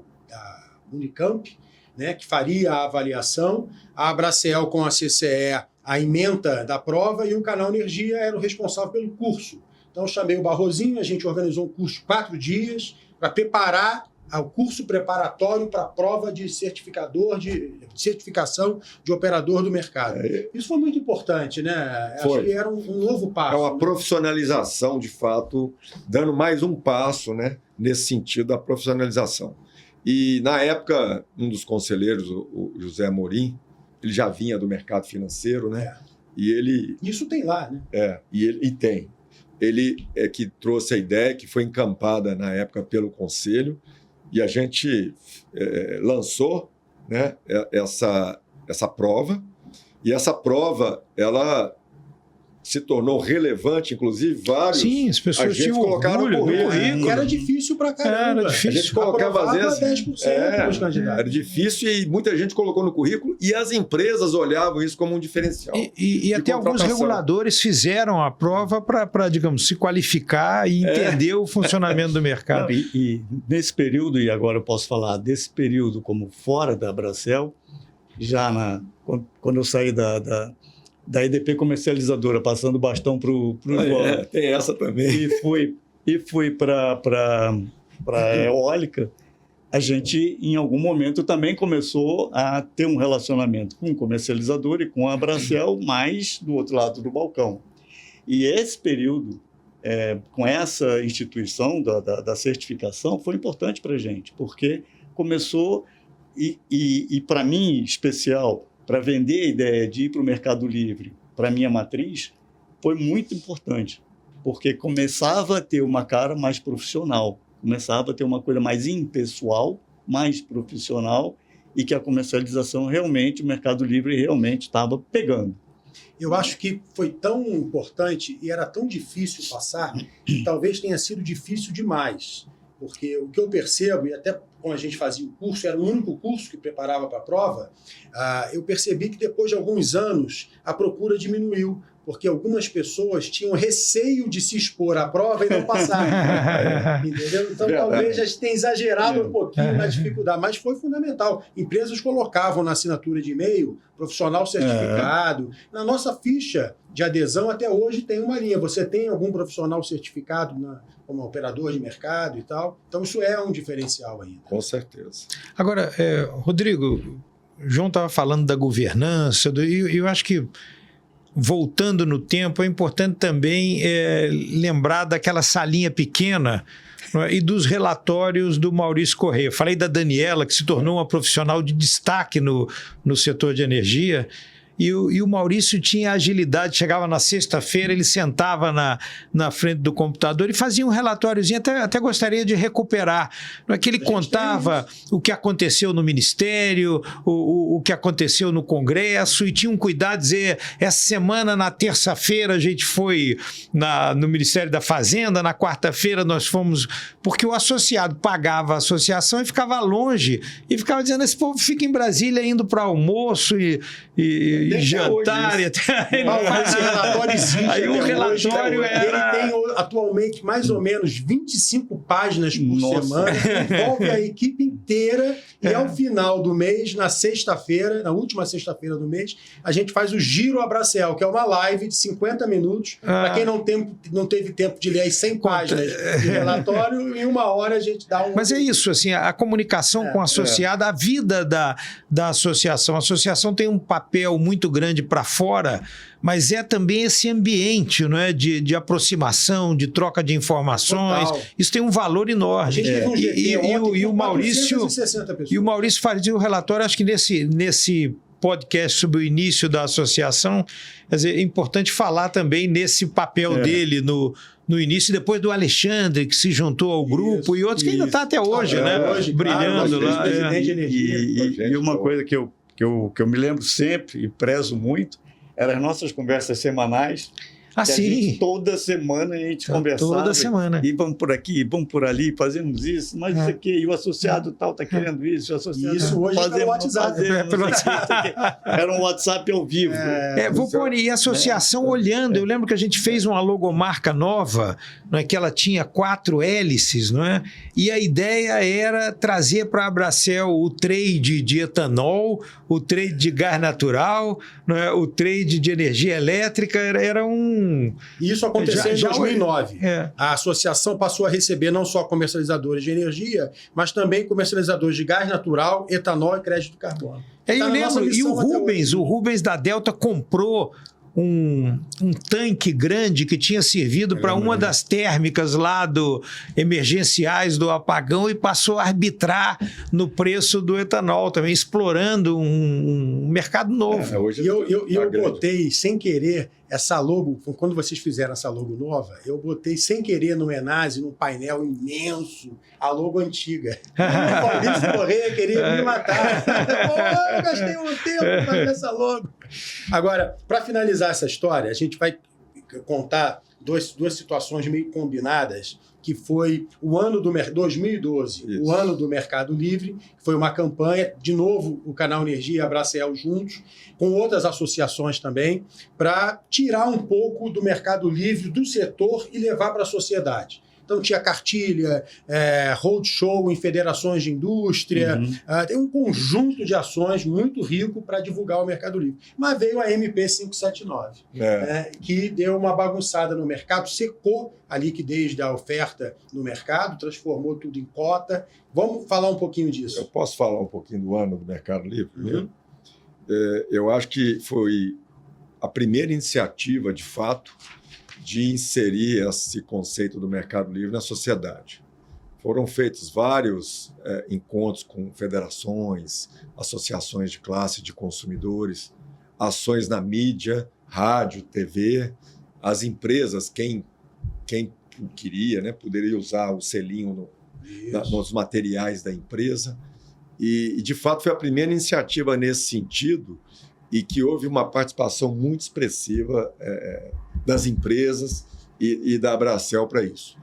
Unicamp, né? Que faria a avaliação, a Abracel com a CCE, a ementa da prova, e o Canal Energia era o responsável pelo curso. Então, eu chamei o Barrozinho, a gente organizou um curso de 4 dias para preparar o curso preparatório para a prova de certificação de operador do mercado. Isso foi muito importante, né? Acho que era um novo passo. É uma profissionalização, de fato, dando mais um passo, né, nesse sentido da profissionalização. E, na época, um dos conselheiros, o José Amorim, ele já vinha do mercado financeiro, né? E ele... Isso tem lá, né? E tem. Ele é que trouxe a ideia, que foi encampada na época pelo Conselho, e a gente lançou, né, essa prova. E essa prova, ela se tornou relevante, inclusive vários. Sim, as pessoas tinham colocaram orgulho no currículo. E era difícil pra caramba. Era difícil. A gente colocava às vezes 10% dos candidatos. era difícil e muita gente colocou no currículo e as empresas olhavam isso como um diferencial. E até alguns reguladores fizeram a prova para, digamos, se qualificar e entender o funcionamento do mercado. Não, e nesse período, e agora eu posso falar desse período como fora da Abracel, já quando eu saí da EDP comercializadora, passando o bastão para o João. Tem essa também. E fui para a eólica, a gente, em algum momento, também começou a ter um relacionamento com o comercializador e com a Abracel, mais do outro lado do balcão. E esse período, com essa instituição da certificação, foi importante para a gente, porque começou, e para mim, em especial, para vender a ideia de ir para o Mercado Livre, para a minha matriz, foi muito importante, porque começava a ter uma cara mais profissional, começava a ter uma coisa mais impessoal, mais profissional, e que a comercialização realmente, o Mercado Livre realmente estava pegando. Eu acho que foi tão importante e era tão difícil passar, que talvez tenha sido difícil demais. Porque o que eu percebo, e até quando a gente fazia o curso, era o único curso que preparava para a prova, eu percebi que depois de alguns anos a procura diminuiu, porque algumas pessoas tinham receio de se expor à prova e não passar. Entendeu? Então, talvez a gente tenha exagerado um pouquinho na dificuldade, mas foi fundamental. Empresas colocavam na assinatura de e-mail profissional certificado. Na nossa ficha de adesão, até hoje, tem uma linha. Você tem algum profissional certificado como operador de mercado e tal? Então, isso é um diferencial ainda. Com certeza. Agora, Rodrigo, o João estava falando da governança, e eu acho que, voltando no tempo, é importante também lembrar daquela salinha pequena, não é, e dos relatórios do Maurício Corrêa. Falei da Daniela, que se tornou uma profissional de destaque no setor de energia, e o Maurício tinha agilidade, chegava na sexta-feira, ele sentava na frente do computador e fazia um relatóriozinho, até gostaria de recuperar, não é, que ele contava o que aconteceu no Ministério, o que aconteceu no Congresso, e tinha um cuidado de dizer, essa semana, na terça-feira, a gente foi no Ministério da Fazenda, na quarta-feira nós fomos, porque o associado pagava a associação e ficava longe, e ficava dizendo, esse povo fica em Brasília indo para almoço e jantar. Esse relatório existe. Aí o relatório Ele tem atualmente mais ou menos 25 páginas por semana, envolve a equipe inteira, e ao final do mês, na sexta-feira, na última sexta-feira do mês, a gente faz o Giro Abracel, que é uma live de 50 minutos, para quem não teve tempo de ler as 100 páginas de relatório, em uma hora a gente dá um... Mas é isso, assim, a comunicação com o associado, a vida da associação. A associação tem um papel muito grande para fora, mas é também esse ambiente, não é, de aproximação, de troca de informações. Total. Isso tem um valor enorme. E o Maurício fazia o relatório, acho que nesse podcast sobre o início da associação, quer dizer, é importante falar também nesse papel dele no início, depois do Alexandre, que se juntou ao grupo, e outros que ainda está até hoje, brilhando lá. E uma coisa que eu me lembro sempre e prezo muito, eram as nossas conversas semanais. Sim. Toda semana a gente conversava. Toda semana. E vamos por aqui, vamos por ali, fazemos isso, mas isso aqui, e o associado tal está querendo isso, o associado... Isso hoje é pelo WhatsApp. Era um WhatsApp ao vivo. Vou pôr aí, a associação olhando. Eu lembro que a gente fez uma logomarca nova, não é, que ela tinha 4 hélices, não é? E a ideia era trazer para a Abracel o trade de etanol, o trade de gás natural, não é? O trade de energia elétrica, era um... E isso aconteceu em 2009. A associação passou a receber não só comercializadores de energia, mas também comercializadores de gás natural, etanol e crédito de carbono. Eu lembro, e o Rubens da Delta comprou um tanque grande que tinha servido para uma das térmicas lá emergenciais do apagão e passou a arbitrar no preço do etanol também, explorando um mercado novo. Eu botei, sem querer, essa logo, quando vocês fizeram essa logo nova, eu botei sem querer no Enase, num painel imenso, a logo antiga. O Maurício Corrêa queria me matar. Eu gastei um tempo para fazer essa logo. Agora, para finalizar essa história, a gente vai contar duas situações meio combinadas, que foi o ano do 2012, Isso. o ano do Mercado Livre, que foi uma campanha, de novo, o Canal Energia e a Bracel juntos, com outras associações também, para tirar um pouco do Mercado Livre, do setor, e levar para a sociedade. Então tinha cartilha, roadshow em federações de indústria, tem um conjunto de ações muito rico para divulgar o Mercado Livre. Mas veio a MP 579, que deu uma bagunçada no mercado, secou a liquidez da oferta no mercado, transformou tudo em cota. Vamos falar um pouquinho disso. Eu posso falar um pouquinho do ano do Mercado Livre? Eu acho que foi a primeira iniciativa, de fato, de inserir esse conceito do Mercado Livre na sociedade. Foram feitos vários encontros com federações, associações de classe de consumidores, ações na mídia, rádio, TV, as empresas, quem queria, né, poderia usar o selinho nos materiais da empresa. E, de fato, foi a primeira iniciativa nesse sentido, e que houve uma participação muito expressiva das empresas e da Bracel para isso.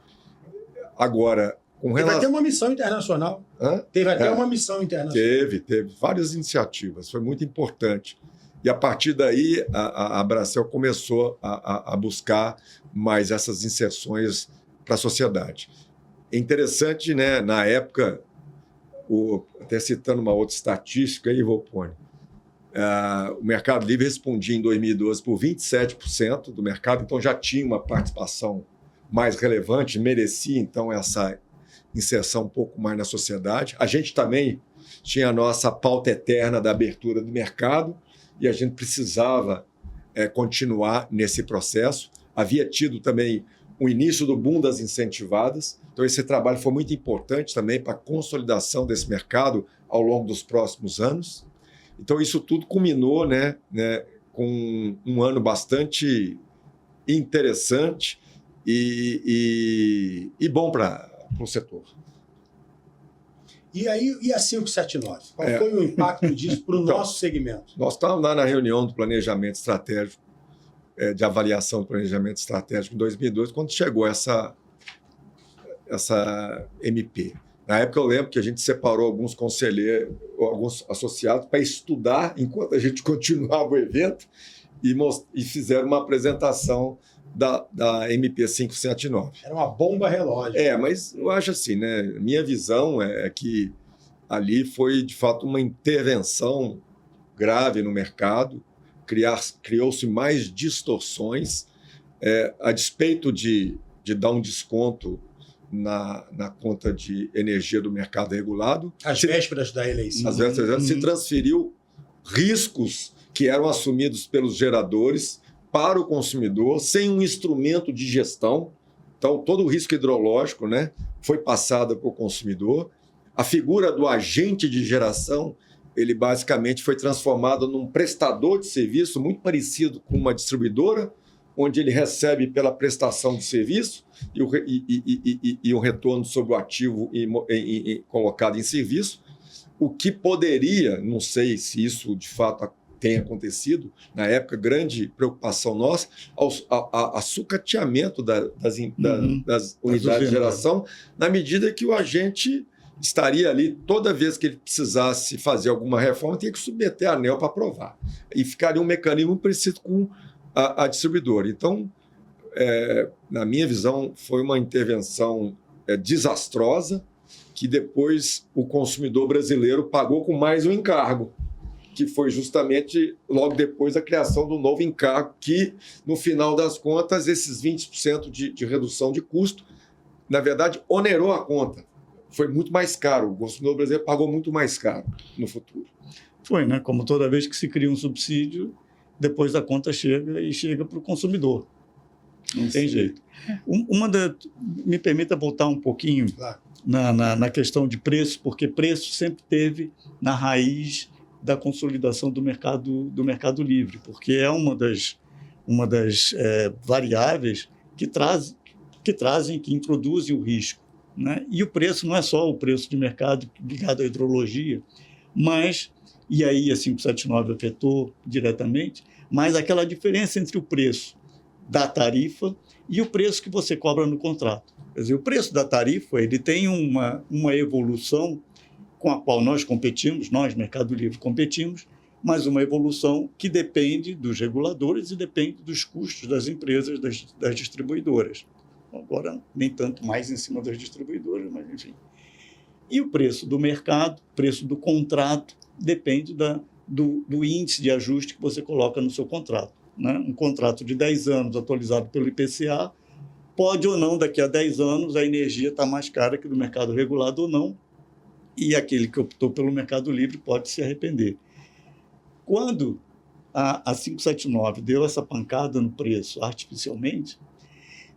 Agora, com relação... Teve até uma missão internacional. Teve até uma missão internacional. Teve várias iniciativas, foi muito importante. E, a partir daí, a Bracel começou a buscar mais essas inserções para a sociedade. É interessante, né, na época, até citando uma outra estatística aí, Volpone, o Mercado Livre respondia em 2012 por 27% do mercado, então já tinha uma participação mais relevante, merecia então essa inserção um pouco mais na sociedade. A gente também tinha a nossa pauta eterna da abertura do mercado e a gente precisava continuar nesse processo. Havia tido também o início do boom das incentivadas, então esse trabalho foi muito importante também para a consolidação desse mercado ao longo dos próximos anos. Então, isso tudo culminou, né, com um ano bastante interessante e bom para o setor. E a 579? Qual foi o impacto disso para o nosso segmento? Nós estávamos lá na reunião do planejamento estratégico, de avaliação do planejamento estratégico em 2012, quando chegou essa MP. Na época, eu lembro que a gente separou alguns conselheiros, alguns associados, para estudar enquanto a gente continuava o evento e fizeram uma apresentação da MP 579. Era uma bomba relógio. Mas eu acho assim, né? Minha visão é que ali foi, de fato, uma intervenção grave no mercado, criou-se mais distorções, a despeito de dar um desconto na conta de energia do mercado regulado. Às vésperas da eleição. Às vésperas se transferiu riscos que eram assumidos pelos geradores para o consumidor, sem um instrumento de gestão. Então, todo o risco hidrológico, né, foi passado para o consumidor. A figura do agente de geração, ele basicamente foi transformado num prestador de serviço muito parecido com uma distribuidora, onde ele recebe pela prestação de serviço e o retorno sobre o ativo colocado em serviço, o que poderia, não sei se isso de fato tem acontecido, na época, grande preocupação nossa, a sucateamento das unidades de geração, na medida que o agente estaria ali, toda vez que ele precisasse fazer alguma reforma, tinha que submeter a ANEEL para aprovar. E ficaria um mecanismo parecido com a distribuidora. Então, na minha visão, foi uma intervenção desastrosa, que depois o consumidor brasileiro pagou com mais um encargo, que foi justamente logo depois da criação do novo encargo, que, no final das contas, esses 20% de redução de custo, na verdade, onerou a conta. Foi muito mais caro. O consumidor brasileiro pagou muito mais caro no futuro. Foi, né? Como toda vez que se cria um subsídio, depois a conta chega para o consumidor. Não tem jeito. Me permita voltar um pouquinho na questão de preço, porque preço sempre teve na raiz da consolidação do mercado livre, porque é uma das variáveis que introduzem o risco, né? E o preço não é só o preço de mercado ligado à hidrologia, mas, e aí a 579 afetou diretamente, mas aquela diferença entre o preço da tarifa e o preço que você cobra no contrato. Quer dizer, o preço da tarifa ele tem uma evolução com a qual nós competimos, nós, Mercado Livre, competimos, mas uma evolução que depende dos reguladores e depende dos custos das empresas, das distribuidoras. Agora, nem tanto mais em cima das distribuidoras, mas enfim. E o preço do mercado, o preço do contrato, depende do índice de ajuste que você coloca no seu contrato. Né? Um contrato de 10 anos atualizado pelo IPCA, pode ou não, daqui a 10 anos, a energia está mais cara que do mercado regulado ou não, e aquele que optou pelo Mercado Livre pode se arrepender. Quando a 579 deu essa pancada no preço artificialmente,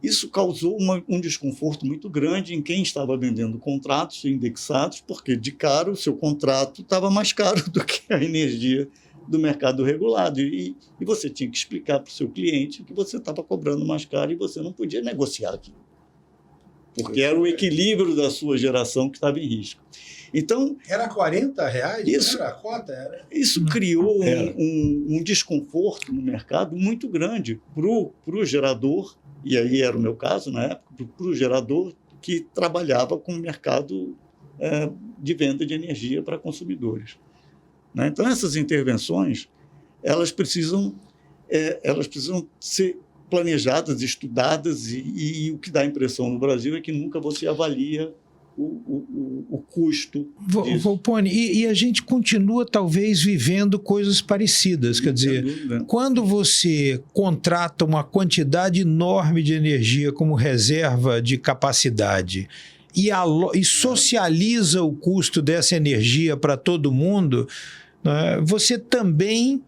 isso causou um desconforto muito grande em quem estava vendendo contratos indexados, porque de cara o seu contrato estava mais caro do que a energia do mercado regulado. E você tinha que explicar para o seu cliente que você estava cobrando mais caro e você não podia negociar aquilo, porque era o equilíbrio da sua geração que estava em risco. Então, era R$40? Isso, era a cota? Isso criou um desconforto no mercado muito grande para o gerador, e aí era o meu caso na época, para o gerador que trabalhava com o mercado de venda de energia para consumidores. Né? Então, essas intervenções elas precisam ser planejadas, estudadas, e o que dá a impressão no Brasil é que nunca você avalia o custo disso. Volpone, e a gente continua talvez vivendo coisas parecidas, quer dizer, quando você contrata uma quantidade enorme de energia como reserva de capacidade e socializa o custo dessa energia para todo mundo, né, você também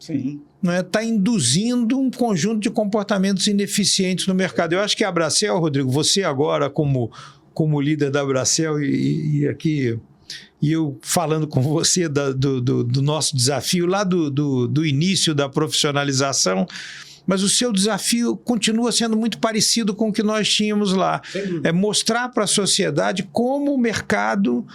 está induzindo um conjunto de comportamentos ineficientes no mercado. Eu acho que a Bracel, Rodrigo, você agora como líder da Bracel e aqui, e eu falando com você do nosso desafio lá do início da profissionalização, mas o seu desafio continua sendo muito parecido com o que nós tínhamos lá. É mostrar para a sociedade como o mercado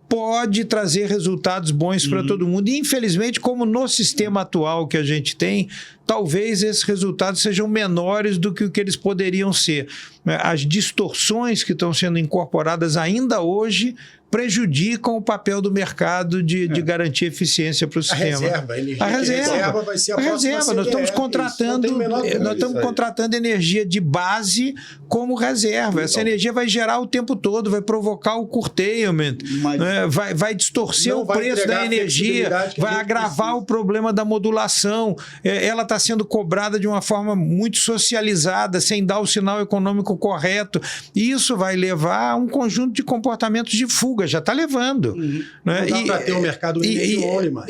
pode trazer resultados bons para todo mundo. E, infelizmente, como no sistema atual que a gente tem, talvez esses resultados sejam menores do que o que eles poderiam ser. As distorções que estão sendo incorporadas ainda hoje prejudicam o papel do mercado de garantir eficiência para o sistema. A reserva vai ser a próxima CDE. Nós estamos contratando energia de base como reserva. Essa energia vai gerar o tempo todo, vai provocar o curtailment, né? vai distorcer o preço da energia, vai agravar o problema da modulação. Ela está sendo cobrada de uma forma muito socializada, sem dar o sinal econômico correto. E isso vai levar a um conjunto de comportamentos de fuga. Já está levando. Né? Não dá para ter um mercado livre mais.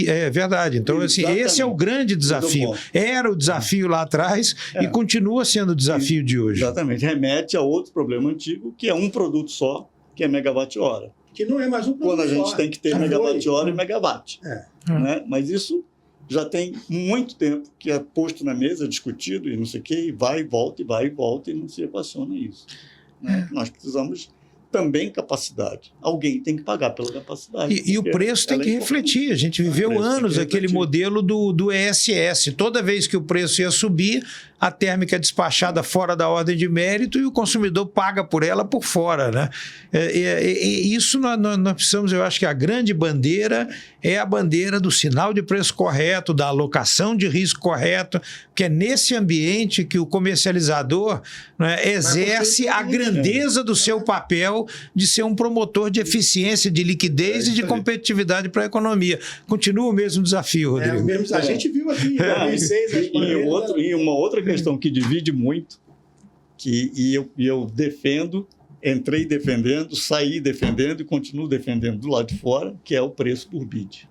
É verdade. Então, assim, esse é o grande desafio. Era o desafio lá atrás e continua sendo o desafio de hoje. Exatamente. Remete a outro problema antigo, que é um produto só, que é megawatt-hora. Que não é mais um produto quando a gente tem que ter megawatt-hora e megawatt. Né? Mas isso já tem muito tempo que é posto na mesa, discutido e não sei o quê, e vai e volta, e não se equaciona isso. Né? Nós precisamos também capacidade. Alguém tem que pagar pela capacidade. E o preço tem que refletir. A gente viveu anos aquele modelo do ESS. Toda vez que o preço ia subir, a térmica é despachada fora da ordem de mérito e o consumidor paga por ela por fora. Né? Isso nós precisamos, eu acho que a grande bandeira é a bandeira do sinal de preço correto, da alocação de risco correto, que é nesse ambiente que o comercializador, né, exerce a grandeza do seu papel de ser um promotor de eficiência, de liquidez e de competitividade para a economia. Continua o mesmo desafio, Rodrigo. A gente viu aqui em 2006. E uma outra questão que divide muito, e eu defendo, entrei defendendo, saí defendendo e continuo defendendo do lado de fora, que é o preço por bid.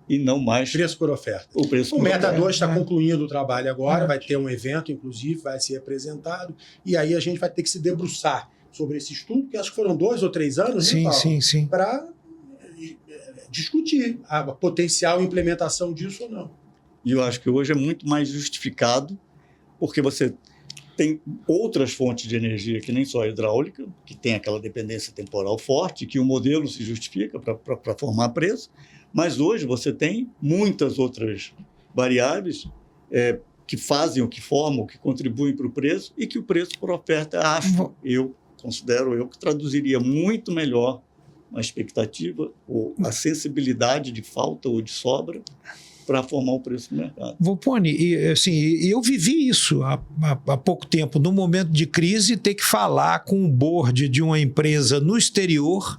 E não mais... Preço por oferta. O Meta 2 está concluindo o trabalho agora, vai ter um evento, inclusive, vai ser apresentado, e aí a gente vai ter que se debruçar sobre esse estudo, que acho que foram 2 ou 3 anos, sim. Para discutir a potencial implementação disso ou não. E eu acho que hoje é muito mais justificado, porque você tem outras fontes de energia, que nem só a hidráulica, que tem aquela dependência temporal forte, que o modelo se justifica para formar preço, mas hoje você tem muitas outras variáveis que fazem, o que formam, o que contribuem para o preço, e que o preço por oferta, considero eu, que traduziria muito melhor a expectativa ou a sensibilidade de falta ou de sobra para formar o preço do mercado. Volpone, eu vivi isso há pouco tempo, no momento de crise, ter que falar com o board de uma empresa no exterior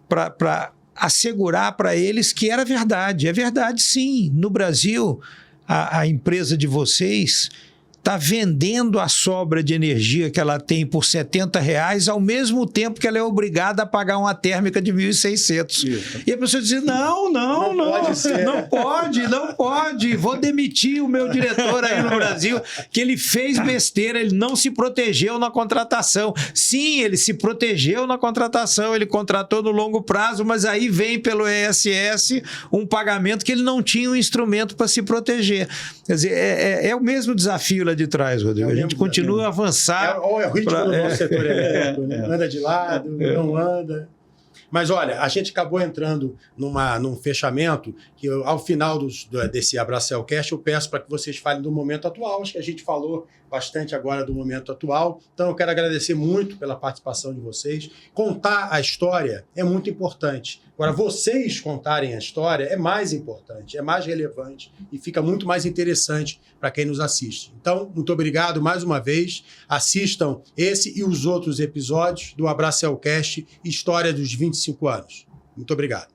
para assegurar para eles que era verdade. É verdade, sim. No Brasil, a empresa de vocês está vendendo a sobra de energia que ela tem por R$70, ao mesmo tempo que ela é obrigada a pagar uma térmica de 1.600. E a pessoa diz, não pode, vou demitir o meu diretor aí no Brasil, que ele fez besteira, ele não se protegeu na contratação. Sim, ele se protegeu na contratação, ele contratou no longo prazo, mas aí vem pelo ESS um pagamento que ele não tinha um instrumento para se proteger. Quer dizer, é o mesmo desafio lá de trás, Rodrigo. A gente continua a avançar. É o ritmo do nosso setor elétrico, né? Anda de lado, não anda. Mas olha, a gente acabou entrando num fechamento que ao final desse AbraCelCast eu peço para que vocês falem do momento atual. Acho que a gente falou bastante agora do momento atual. Então eu quero agradecer muito pela participação de vocês. Contar a história é muito importante. Agora, vocês contarem a história é mais importante, é mais relevante e fica muito mais interessante para quem nos assiste. Então, muito obrigado mais uma vez. Assistam esse e os outros episódios do AbraCelCast História dos 25 anos. Muito obrigado.